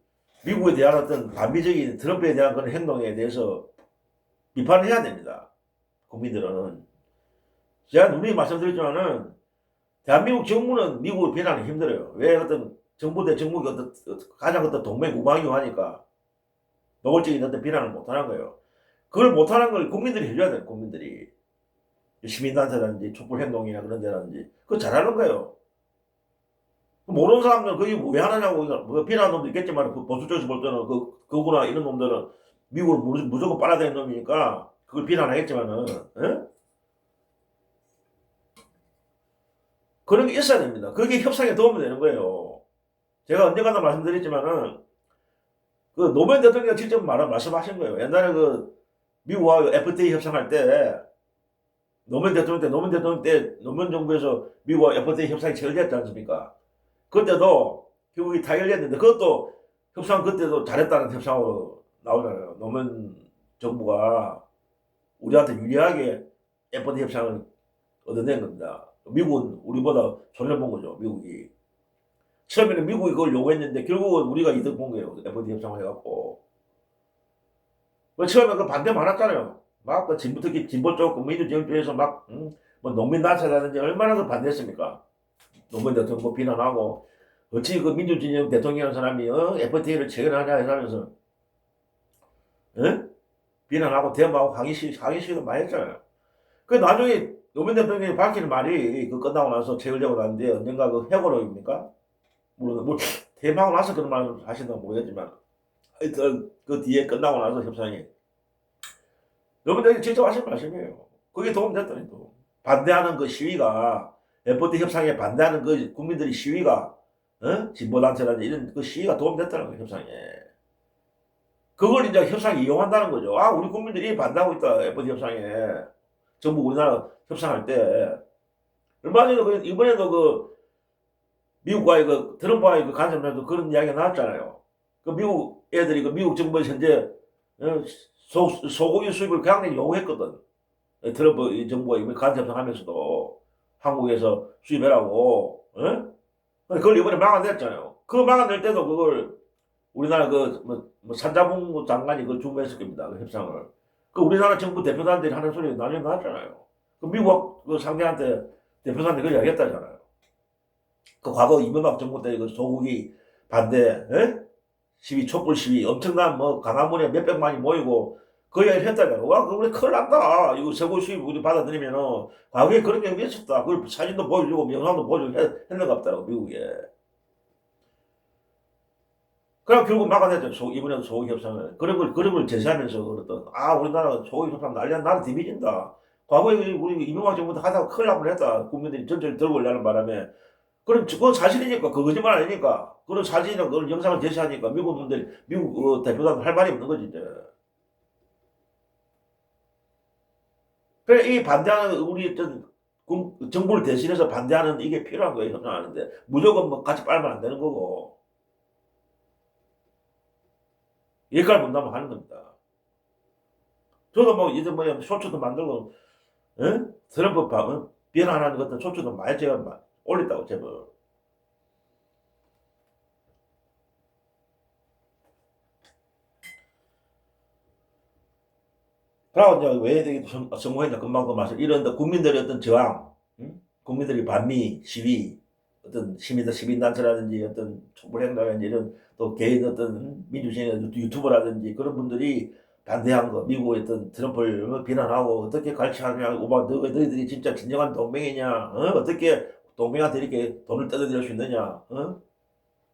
Speaker 1: 미국에 대한 어떤 반미적인 트럼프에 대한 그런 행동에 대해서 비판을 해야 됩니다. 국민들은. 제가 누누이 말씀드렸지만은 대한민국 정부는 미국을 비난하기 힘들어요. 왜 어떤 정부 대 정부가 어떤 가장 어떤 동맹 우방이하니까 노골적인 어떤 비난을 못하는 거예요. 그걸 못하는 걸 국민들이 해줘야 돼요. 국민들이 시민단체라든지 촛불행동이나 그런 데라든지 그거 잘하는 거예요. 모르는 사람들은 그게 왜 하느냐고 뭐 비난하는 놈도 있겠지만 그 보수 쪽에서 볼 때는 그거나 이런 놈들은 미국을 무조건 빨아들이는 놈이니까 그걸 비난하겠지만은 그런 게 있어야 됩니다. 그게 협상에 도움이 되는 거예요. 제가 언젠가도 말씀드렸지만은 그 노무현 대통령이 직접 말씀하신 거예요. 옛날에 그 미국과 FTA 협상할 때 노무현 노무현 정부에서 미국과 FTA 협상이 체결됐지 않습니까? 그때도 결국이 타결됐는데 그것도 협상 그때도 잘했다는 협상으로 나오잖아요. 노무현 정부가 우리한테 유리하게 FTA 협상을 얻어낸 겁니다. 미국은 우리보다 손해를 본 거죠. 미국이. 처음에는 미국이 그걸 요구했는데 결국은 우리가 이득 본 거예요. FTA 협상을 해갖고. 처음에 그 반대 많았잖아요. 막 그 특히 진보 쪽 민주진영 쪽에서 막 뭐 농민단체라든지 얼마나 그 반대했습니까? 노무현 대통령 비난하고 어찌 그 민주진영 대통령이라는 사람이 FTA를 체결하냐 하면서 비난하고 대모하고 항의시위도 많이 했잖아요. 그 나중에 노무현 대통령이 밝히는 말이 그 끝나고 나서 체결되고 나는데 언젠가 그 해고록입니까? 물론 뭐 대모하고 나서 그런 말을 하신다고 모르겠지만 하여튼 그 뒤에 끝나고 나서 협상이 노무현 대통령이 직접 하신 말씀이에요. 그게 도움됐더니 또 반대하는 그 시위가 FTA 협상에 반대하는 그 국민들의 시위가 진보단체라든지 이런 그 시위가 도움됐다는 거예요. 협상에. 그걸 이제 협상에 이용한다는 거죠. 아 우리 국민들이 반대하고 있다. FTA 협상에. 전부 우리나라 협상할 때 얼마 전에 이번에도 그 미국과의 그 트럼프와의 그 간섭에도 그런 이야기가 나왔잖아요. 그 미국 애들이 그 미국 정부에서 현재 소고기 수입을 강력히 요구했거든. 트럼프 정부가 이번에 간섭하면서도 한국에서 수입해라고. 그걸 이번에 막아냈잖아요. 그 막아낼 때도 그걸 우리나라 산자부 장관이 그걸 주문했을 겁니다. 그 협상을. 그 우리나라 정부 대표단들이 하는 소리 나중에 나왔잖아요. 그 미국 그 상대한테 대표단한테 그걸 이야기했다잖아요. 그 과거 이명박 정부 때 그 소고기 반대, 시위, 촛불 시위, 엄청난 강화문에 몇백만이 모이고 그 이야기를 했다잖아요. 와, 우리 큰일 난다. 이거 소고기 시위 우리 받아들이면은 과거에 그런 경우가 있었다. 그걸 사진도 보여주고 영상도 보여주고 했는가 없다고, 미국에. 그럼 결국 막아냈죠. 이번에도 소고기 협상을. 그런 걸 제시하면서 그랬던, 우리나라 소고기 협상 나는 뒤미진다. 과거에 우리 이명박 정부 때 하다가 큰일 날 뻔했다. 국민들이 전체를 들고 올라는 바람에. 그건 사실이니까, 그 거짓말 아니니까. 그런 사진이나 그런 영상을 제시하니까 미국 대표단 할 말이 없는 거지, 이제. 그래, 이 반대하는, 우리 정부를 대신해서 반대하는 이게 필요한 거예요, 협상하는데. 무조건 같이 빨면 안 되는 거고. 예깔 분담을 하는 겁니다. 저도 이제 쇼츠도 만들고, 트럼프 비난하는 것들 쇼츠도 많이 제가 올렸다고, 제발. 그러고 이제 왜 되게 성공했냐, 금방 그 말씀. 이런 국민들의 어떤 저항, 국민들이 반미 시위, 어떤 시민단체라든지 어떤 촛불행동이라든지 이런 또 개인 어떤 민주주의 유튜버라든지 그런 분들이 반대한 거, 미국의 어떤 트럼프를 비난하고 어떻게 갈치하느냐, 너희들이 진짜 진정한 동맹이냐, 어떻게 동맹한테 이렇게 돈을 뜯어낼 수 있느냐,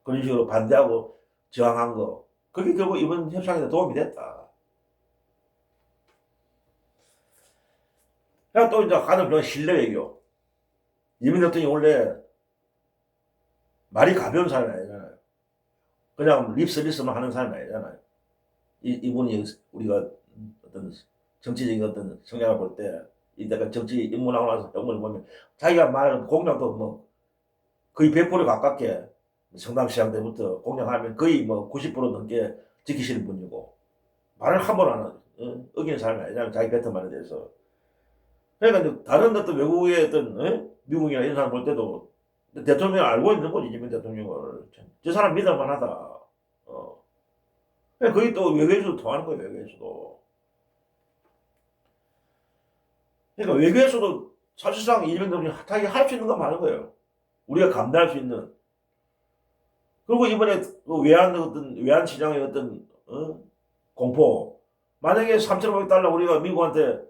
Speaker 1: 그런 식으로 반대하고 저항한 거. 그게 결국 이번 협상에 도움이 됐다. 그냥 또 이제 가는 그 신뢰 외교. 이민 대통령이 원래 말이 가벼운 사람이 아니잖아요. 그냥 립 서비스만 하는 사람이 아니잖아요. 이분이 우리가 어떤 정치적인 어떤 성향을 볼 때, 이때가 정치 입문하고 나서 영문을 보면 자기가 말하는 공약도 뭐 거의 100% 가깝게 성남시장 때부터 공약하면 거의 뭐 90% 넘게 지키시는 분이고, 말을 한 번 안 하는, 어기는 사람이 아니잖아요. 자기 뱉은 말에 대해서. 그러니까 이제 다른 어떤 외국의 어떤, 미국이나 이런 사람 볼 때도 대통령이 알고 있는 거지, 이재명 대통령을. 저 사람 믿을만 하다. 거기 또 외교에서도 통하는 거예요, 외교에서도. 그러니까 외교에서도 사실상 이재명 대통령이 핫하게 할 수 있는 건 많은 거예요. 우리가 감당할 수 있는. 그리고 이번에 그 외환 시장의 어떤, 공포. 만약에 3,500달러 우리가 미국한테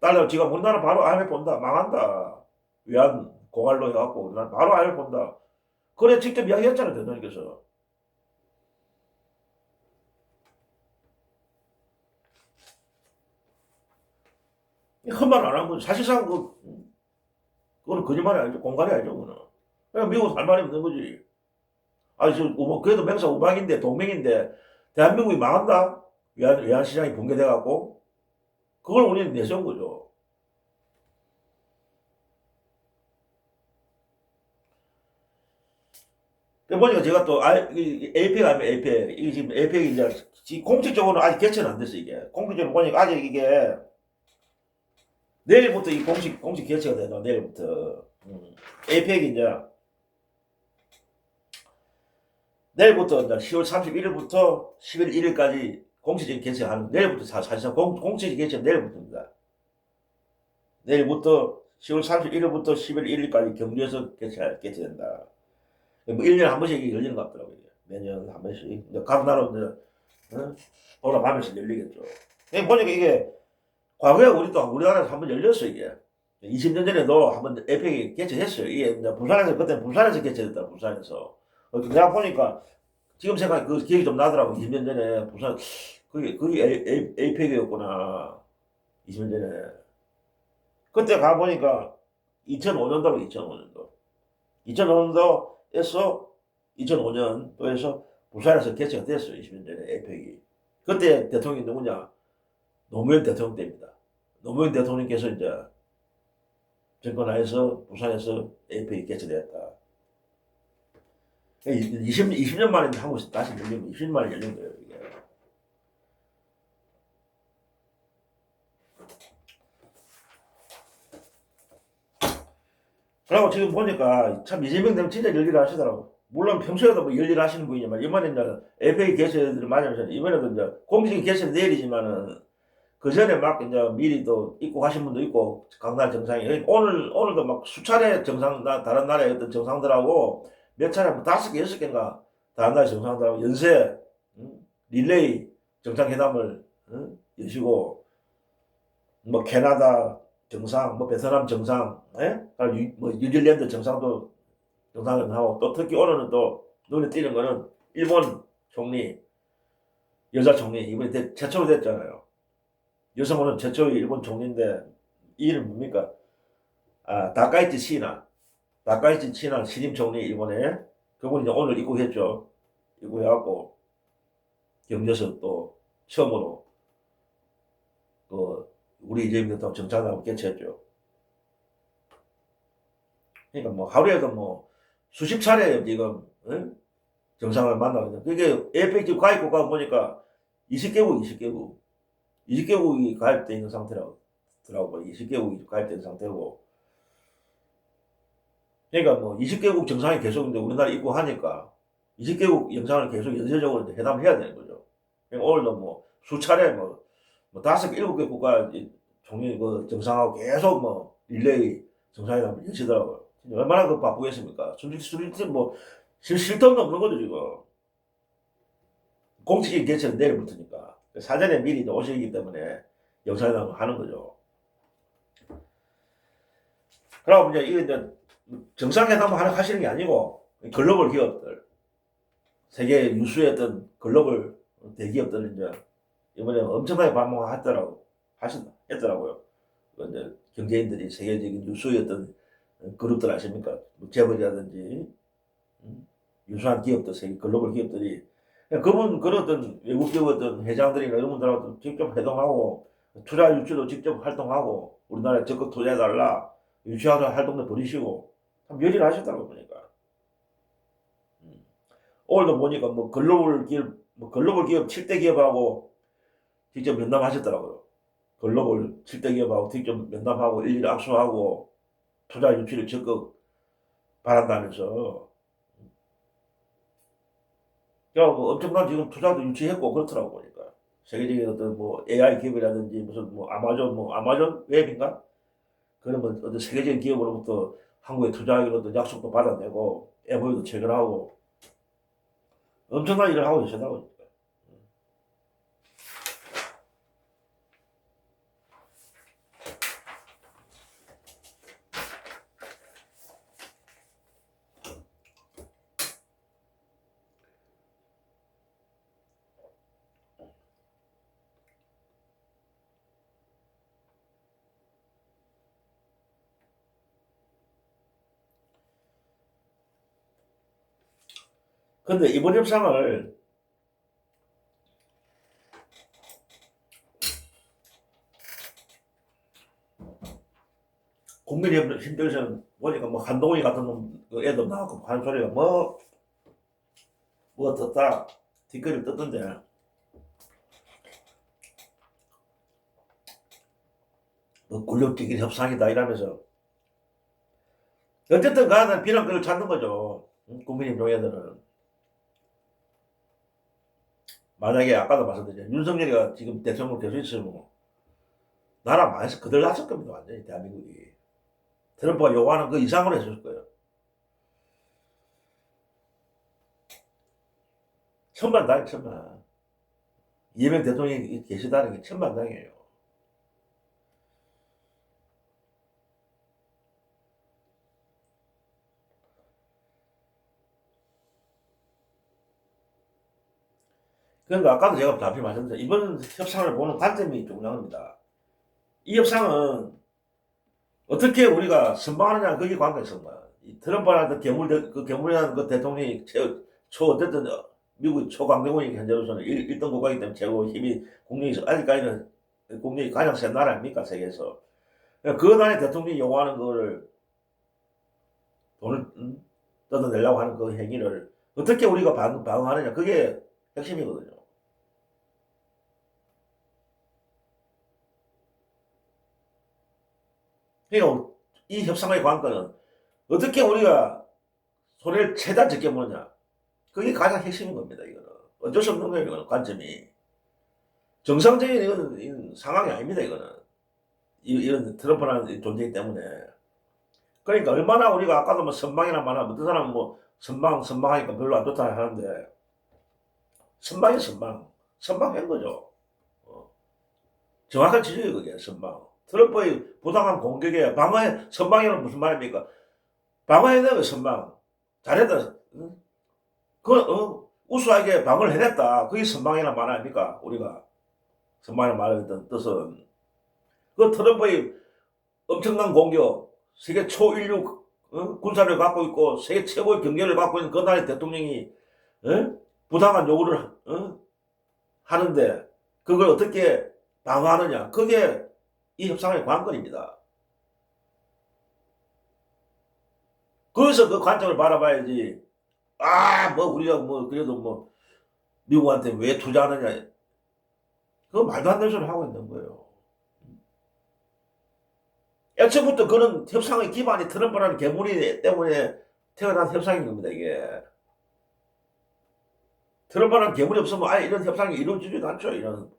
Speaker 1: 달러 지가 우리나라 바로 IMF 본다. 망한다. 외환 고갈로 해갖고 우리나라 바로 IMF 본다. 그래 직접 이야기했잖아요, 대통령께서. 헛말 안 한 거죠. 사실상 그거는 거짓말이 아니죠. 공갈이 아니죠, 그거는. 그냥 미국 할 말이 없는 거지. 아니, 그래도 맹사 우방인데, 동맹인데, 대한민국이 망한다? 외환 시장이 붕괴돼갖고, 그걸 우리는 내세운 거죠. 보니까 제가 또, 에이펙 아니면 에이펙. 이게 지금 에이펙이 이제, 공식적으로는 아직 개최는 안 됐어, 이게. 공식적으로 보니까 아직 이게, 내일부터 이 공식 개최가 되나, 내일부터. 에이펙이 이제, 내일부터 이제 10월 31일부터 11월 1일까지 공식적인 개최하는, 내일부터 사실상 공식 개최는 내일부터입니다. 내일부터 10월 31일부터 11월 1일까지 경주에서 개최된다. 뭐 1년에 한 번씩 열리는 것 같더라고요. 매년 한 번씩. 이제 각 나라 이제, 돌아가면서 열리겠죠. 보니까 이게, 과거에 우리나라에서 한 번 열렸어, 이게. 20년 전에도 한 번 에펙이 개최했어요. 이게 이제 그때 부산에서 개최됐다, 부산에서. 내가 보니까, 지금 생각, 그 기억이 좀 나더라고. 20년 전에 부산, 그게 에이펙이었구나. 20년 전에. 그때 가보니까 2005년도로 2005년도. 2005년도에서 2005년도에서 부산에서 개최가 됐어요. 20년 전에 에이펙이. 그때 대통령이 누구냐? 노무현 대통령 때입니다. 노무현 대통령께서 이제 정권하에서 부산에서 에이펙이 개최되었다. 20년 만에 한국에서 다시 열린, 20년 만에 열린 거예요, 이게. 그리고 지금 보니까 참 이재명 되면 진짜 열일을 하시더라고. 물론 평소에도 뭐 열일 하시는 분이지만, 이번에 이제 에이펙 개최를 맞으면서, 이번에도 이제 공식적인 개최는 내일이지만은, 그 전에 막 이제 미리 또 입국하신 분도 있고, 각 나라 정상이. 오늘도 막 수차례 다른 나라의 어떤 정상들하고 몇 차례, 뭐 5개, 6개인가, 다른 나라 정상들하고 연쇄, 릴레이 정상회담을, 여시고, 뭐 캐나다 정상, 뭐 베트남 정상, 뭐 뉴질랜드 정상도 정상을 하고, 또 특히 오늘은 또 눈에 띄는 거는 일본 총리, 여자 총리, 이번에 최초로 됐잖아요. 여성은 최초의 일본 총리인데, 이 이름 뭡니까? 다카이치 치나 신임 총리, 일본에. 그분이 이제 오늘 입국했죠. 입국해갖고, 경제에서 또 처음으로, 우리 이재명 대통령 정상회담을 개최했죠. 그러니까 뭐, 하루에도 뭐, 수십 차례 지금, 정상을 만나고 있는. 그게 에이펙 지금 가입국가 보니까 20개국이 가입되어 있는 상태라고. 20개국이 가입된 상태고. 그러니까 뭐 20개국 정상이 계속 이제 우리나라 입국하니까 20개국 정상을 계속 연쇄적으로 이제 회담을 해야 되는 거죠. 그러니까 오늘도 뭐 수차례 뭐 5개, 7개 국가 총리 정상하고 계속 뭐 릴레이 정상회담을 여시더라고요. 얼마나 바쁘겠습니까? 솔직히 뭐 쉴 틈도 없는 거죠, 지금. 공식적인 개최는 내일부터니까. 사전에 미리 오시기 때문에 영상회담을 하는 거죠. 그러고 이제 이게 이제 정상회담을 하시는 게 아니고, 글로벌 기업들, 세계 유수의 어떤 글로벌 대기업들은 이제 이번에 엄청나게 방문했더라고요. 이제 경제인들이 세계적인 유수의 어떤 그룹들 아십니까? 뭐 재벌이라든지 유수한 기업들, 세계 글로벌 기업들이 그런 어떤 외국 기업 어떤 회장들이나 이런 분들하고 직접 회동하고 투자 유치도 직접 활동하고 우리나라에 적극 투자해달라 유치하는 활동도 벌이시고 참 열일하셨다고 보니까 오늘도 보니까 뭐 글로벌 기업 7대 기업하고 직접 면담하셨더라고요. 글로벌 7대 기업하고 직접 면담하고 일일이 악수하고 투자 유치를 적극 바란다면서 뭐 엄청난 지금 투자도 유치했고 그렇더라고 보니까 세계적인 어떤 뭐 AI 기업이라든지 무슨 뭐 아마존 웹인가 그런 뭐 어떤 세계적인 기업으로부터 한국에 투자하기로 어떤 약속도 받아내고 MOU도 체결하고 엄청난 일을 하고 계시다고. 근데 이번 협상을 국민의힘 보니까 뭐 한동훈이 같은 놈, 그 애도 나왔고 하는 소리가 뭐 떴다 뒷거리를 떴던데 뭐 굴욕적인 협상이다 이러면서 어쨌든 간에 비난글을 찾는 거죠. 국민의힘 용해들은 만약에 아까도 말씀드렸죠. 윤석열이가 지금 대통령 될 수 있으면 나라 망해서 그들 났을 겁니다. 완전히 대한민국이. 트럼프가 요구하는 그 이상으로 했을 거예요. 천만다행 천만. 이재명 대통령이 계시다는 게 천만다행이에요. 그러니까 아까도 제가 답변 말씀드렸죠. 이번 협상을 보는 관점이 중요합니다. 이 협상은 어떻게 우리가 선방하느냐 그게 관건이 있습니다. 이 트럼프라는 괴물이라는 그 대통령이 어쨌든 미국 초강대국이 현재로서는 1등 국가이기 때문에 최고 힘이 국력이 아직까지는 국력이 가장 센 나라 아닙니까 세계에서. 그 나라의 대통령이 요구하는 거를 돈을 뜯어내려고 하는 그 행위를 어떻게 우리가 방어하느냐 그게 핵심이거든요. 그러니까 이 협상의 관건은 어떻게 우리가 손해를 최대한 적게 보느냐 그게 가장 핵심인 겁니다. 이거는 어쩔 수 없는 거예요. 이거는 관점이 정상적인 이거는 상황이 아닙니다. 이거는 이런 트럼프라는 존재이기 때문에 그러니까 얼마나 우리가 아까도 뭐 선방이나 마나 어떤 사람은 뭐 선방하니까 별로 안 좋다 하는데 선방이 선방한 거죠. 정확한 지적이 그게 선방. 트럼프의 부당한 공격에 방어해 선방이란 무슨 말입니까? 방어해야 돼요 선방. 잘했다. 우수하게 방어를 해냈다. 그게 선방이란 말 아닙니까? 우리가 선방이란 말의 어떤 뜻은 그 트럼프의 엄청난 공격, 세계 초인류 군사를 갖고 있고 세계 최고의 경제를 갖고 있는 그 나라의 대통령이 부당한 요구를 하는데 그걸 어떻게 방어하느냐? 그게 이 협상의 관건입니다. 그래서 그 관점을 바라봐야지. 우리가 그래도 미국한테 왜 투자하느냐. 그거 말도 안 되는 소리 하고 있는 거예요. 애초부터 그런 협상의 기반이 트럼프라는 괴물이 때문에 태어난 협상인 겁니다, 이게. 트럼프라는 괴물이 없으면 아예 이런 협상이 이루어지지도 않죠, 이런,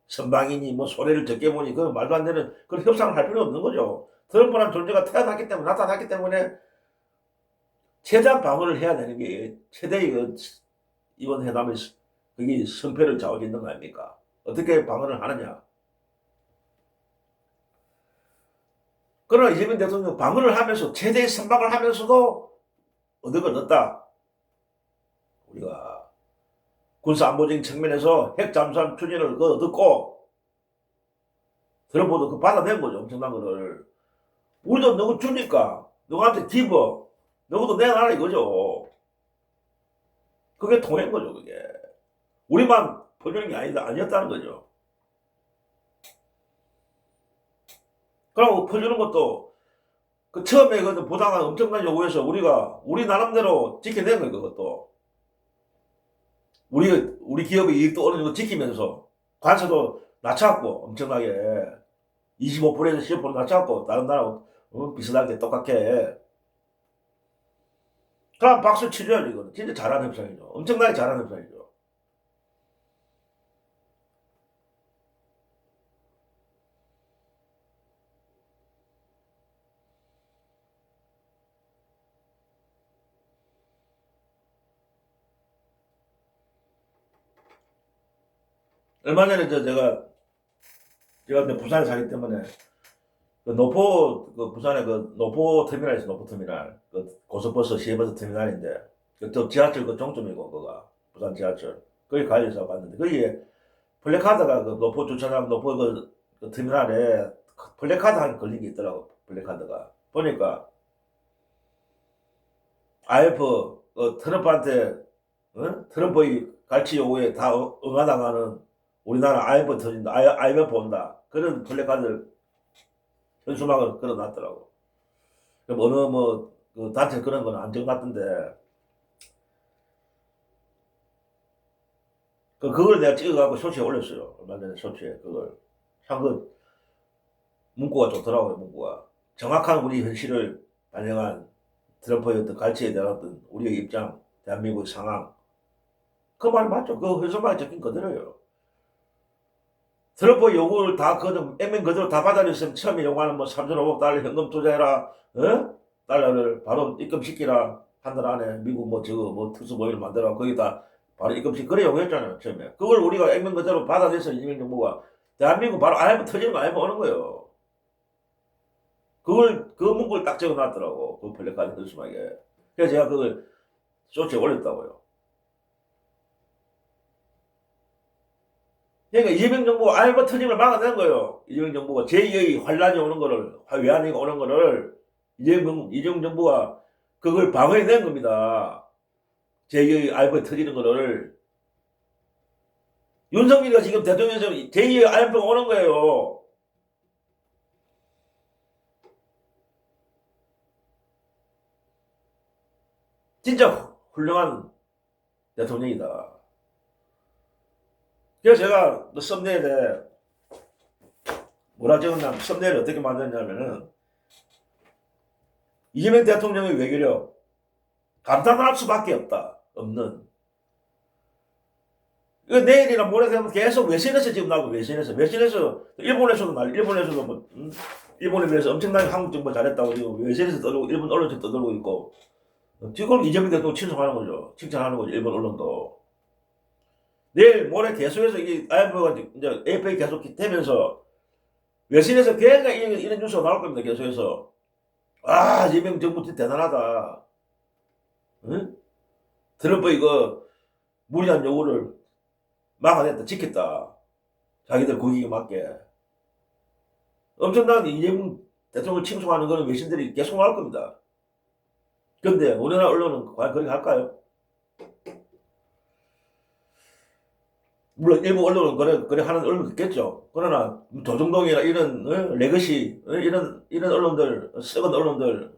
Speaker 1: 선방이니 소리를 적게 보니 그건 말도 안 되는 그런 협상을 할 필요 없는 거죠. 트럼프라는 존재가 나타났기 때문에 최대한 방어를 해야 되는 게 최대의 이번 회담의 그게 성패를 좌우짓는 거 아닙니까? 어떻게 방어를 하느냐. 그러나 이재명 대통령 방어를 하면서 최대의 선방을 하면서도 얻은 건 없다. 우리가 군사 안보적인 측면에서 핵 잠수함 추진을 얻었고 트럼프도 그 받아낸 거죠. 엄청난 거를. 우리도 너가 주니까, 너한테 기버, 너도 내놔라 이거죠. 그게 통한 거죠, 그게. 우리만 퍼주는 게 아니었다는 거죠. 그리고 퍼주는 것도, 그 처음에 그 부당한 엄청난 요구에서 우리 나름대로 지켜낸 거예요, 그것도. 우리 기업의 이익도 어느 정도 지키면서, 관세도 낮췄고, 엄청나게. 25%에서 10% 낮췄고, 다른 나라하고 비슷하게 똑같게. 그럼 박수 치줘야죠, 이거는. 진짜 잘한 협상이죠. 엄청나게 잘한 협상이죠. 얼마 전에 제가 부산에 살기 때문에, 부산에 노포 터미널 있어, 노포 터미널. 고속버스, 시외버스 터미널인데, 또 지하철 종점이고, 부산 지하철. 거기 가려서 봤는데, 거기에 플래카드가 노포 주차장, 노포 터미널에 플래카드 한 개 걸린 게 있더라고, 플래카드가. 보니까, IF, 트럼프한테, 트럼프의 갈치 요구에 다 응하당하는 우리나라 IF 터진다, IMF 온다. 그런 플래카드를 현수막을 걸어놨더라고. 그럼 어느 단체 그런 건 안 적어놨던데, 그걸 내가 찍어갖고 쇼츠에 올렸어요. 얼마 전에 쇼츠에 그걸. 참 문구가 좋더라고요, 문구가. 정확한 우리 현실을 반영한 트럼프의 어떤 갈치에 대한 어떤 우리의 입장, 대한민국의 상황. 그 말 맞죠? 그 현수막에 적힌 그대로예요. 트럼프 요구를 액면 그대로 다 받아줬으면 처음에 요구하는 3,500달러 현금 투자해라, 달러를 바로 입금시키라. 한 달 안에 미국 특수모의를 만들어 거기다 바로 입금시키라. 그래 요구했잖아요, 처음에. 그걸 우리가 액면 그대로 받아줘서 이재명 정부가 대한민국 바로 IMF 터지는 거 IMF 오는 거예요. 그 문구를 딱 적어 놨더라고. 그 플래카드 현수막에. 그래서 제가 그걸 쇼츠에 올렸다고요. 그러니까 이재명 정부가 IMF 터짐을 막아낸 거예요. 이재명 정부가 제2의 환란이 오는 거를, 외환이 오는 거를 이재명 정부가 그걸 방어해낸 겁니다. 제2의 IMF 터지는 거를. 윤석열이가 지금 대통령에서 제2의 IMF가 오는 거예요. 진짜 훌륭한 대통령이다. 그래서 제가 썸네일에 뭐라 적었냐면, 썸네일을 어떻게 만들었냐면은, 이재명 대통령의 외교력 감탄할 수밖에 없는. 이거 내일이나 모레 되면 계속 외신에서 지금 나오고, 외신에서 일본에서도 일본에 비해서 엄청나게 한국 정부 잘했다고 지금 외신에서 떠들고, 일본 언론에서 떠들고 있고, 지금 이재명 대통령 칭찬하는 거죠, 일본 언론도. 내일 모레 계속해서 이 IMF가 이제 APEC 계속 되면서 외신에서 굉장히 이런 뉴스가 나올 겁니다. 계속해서. 이재명 정부 진짜 대단하다. 응? 트럼프 이거 무리한 요구를 막아냈다, 지켰다. 자기들 국익에 맞게. 엄청난 이재명 대통령을 칭송하는 거는 외신들이 계속 나올 겁니다. 근데 우리나라 언론은 과연 그렇게 할까요? 물론 일부 언론은 그래 하는 언론도 있겠죠. 그러나 조중동이나 이런 레거시 이런 언론들, 썩은 언론들,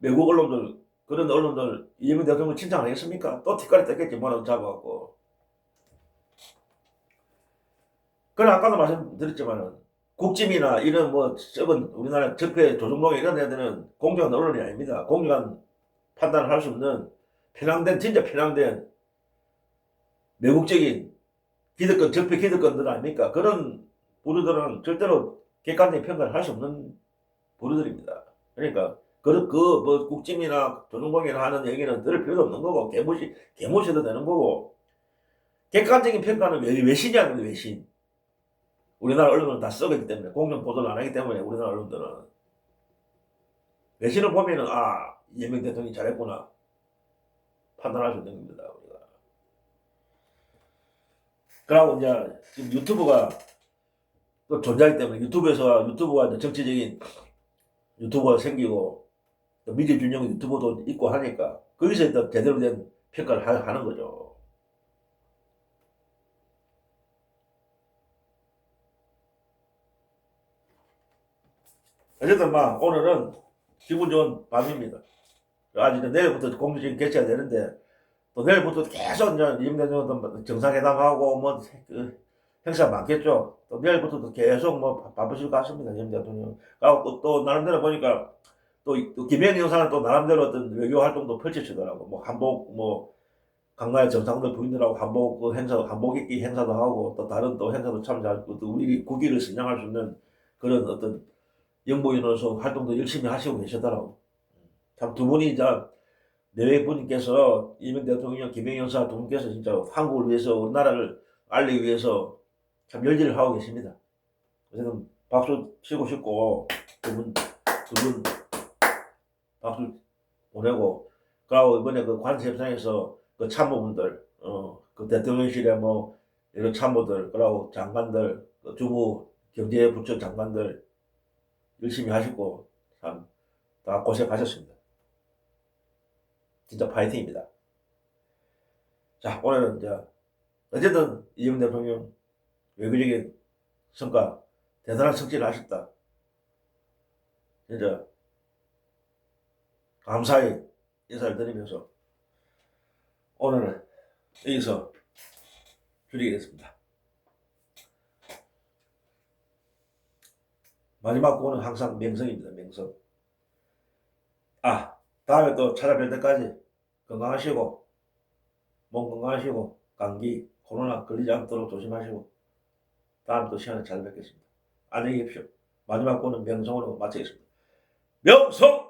Speaker 1: 외국 언론들, 그런 언론들 이재명 대통령 칭찬 안 하겠습니까? 또 뒷가리 떼겠지, 뭐라도 잡아갖고. 그래 아까도 말씀드렸지만은 국짐이나 이런 썩은 우리나라 적폐 조중동이 이런 애들은 공정한 언론이 아닙니다. 공정한 판단을 할 수 없는 진짜 편향된 매국적인 적폐 기득권들 아닙니까? 그런 부류들은 절대로 객관적인 평가를 할 수 없는 부류들입니다. 그러니까 국짐이나 조중동이나 하는 얘기는 들을 필요도 없는 거고, 개무시도 되는 거고, 객관적인 평가는 외신이 아닙니다, 외신. 우리나라 언론은 다 썩었기 때문에, 공정 보도를 안 하기 때문에, 우리나라 언론들은. 외신을 보면은, 이재명 대통령이 잘했구나. 판단할 수 있는 겁니다, 우리가. 그러고 이제, 지금 유튜브가 또 존재하기 때문에 유튜브가 이제 정치적인 유튜버가 생기고 또 미디어 준영 유튜버도 있고 하니까 거기서 일단 제대로 된 평가를 하는 거죠. 어쨌든 막 오늘은 기분 좋은 밤입니다. 아직 내일부터 공식적인 개최가 되는데 또 내일부터 계속 이제 이명대 정상회담하고 뭐 행사 많겠죠. 또 내일부터도 계속 뭐 바쁘실 것 같습니다. 이명대 대통령. 그리고 또 나름대로 보니까 또 김영희 여사는 또 나름대로 어떤 외교 활동도 펼치시더라고. 뭐 한복 뭐 강나라 정상들 부인들하고 한복 한복 입기 행사도 하고 또 다른 또 행사도 참여하고 또 우리 국기를 선양할 수 있는 그런 어떤 영부인으로서 활동도 열심히 하시고 계시더라고. 참 두 분이 이제 내외 분께서 이명 대통령, 김영희 여사 두 분께서 진짜 한국을 위해서 우리나라를 알리기 위해서 참 열일을 하고 계십니다. 그래서 박수 치고 싶고 두 분 박수 보내고 그리고 이번에 그 관세 협상에서 그 참모분들 그 대통령실에 뭐 이런 참모들 그리고 장관들 그 주무 경제부처 장관들 열심히 하시고 참 다 고생하셨습니다. 진짜 파이팅입니다. 자, 오늘은 이제 어쨌든 이재명 대통령 외교적인 성과 대단한 성취를 하셨다. 진짜 감사히 인사를 드리면서 오늘은 여기서 줄이겠습니다. 마지막 곡은 항상 명성입니다. 명성. 다음에 또 찾아뵐 때까지 건강하시고 몸 건강하시고 감기 코로나 걸리지 않도록 조심하시고 다음 또 시간에 찾아뵙겠습니다. 안녕히 계십시오. 마지막 곡은 명성으로 마치겠습니다. 명성!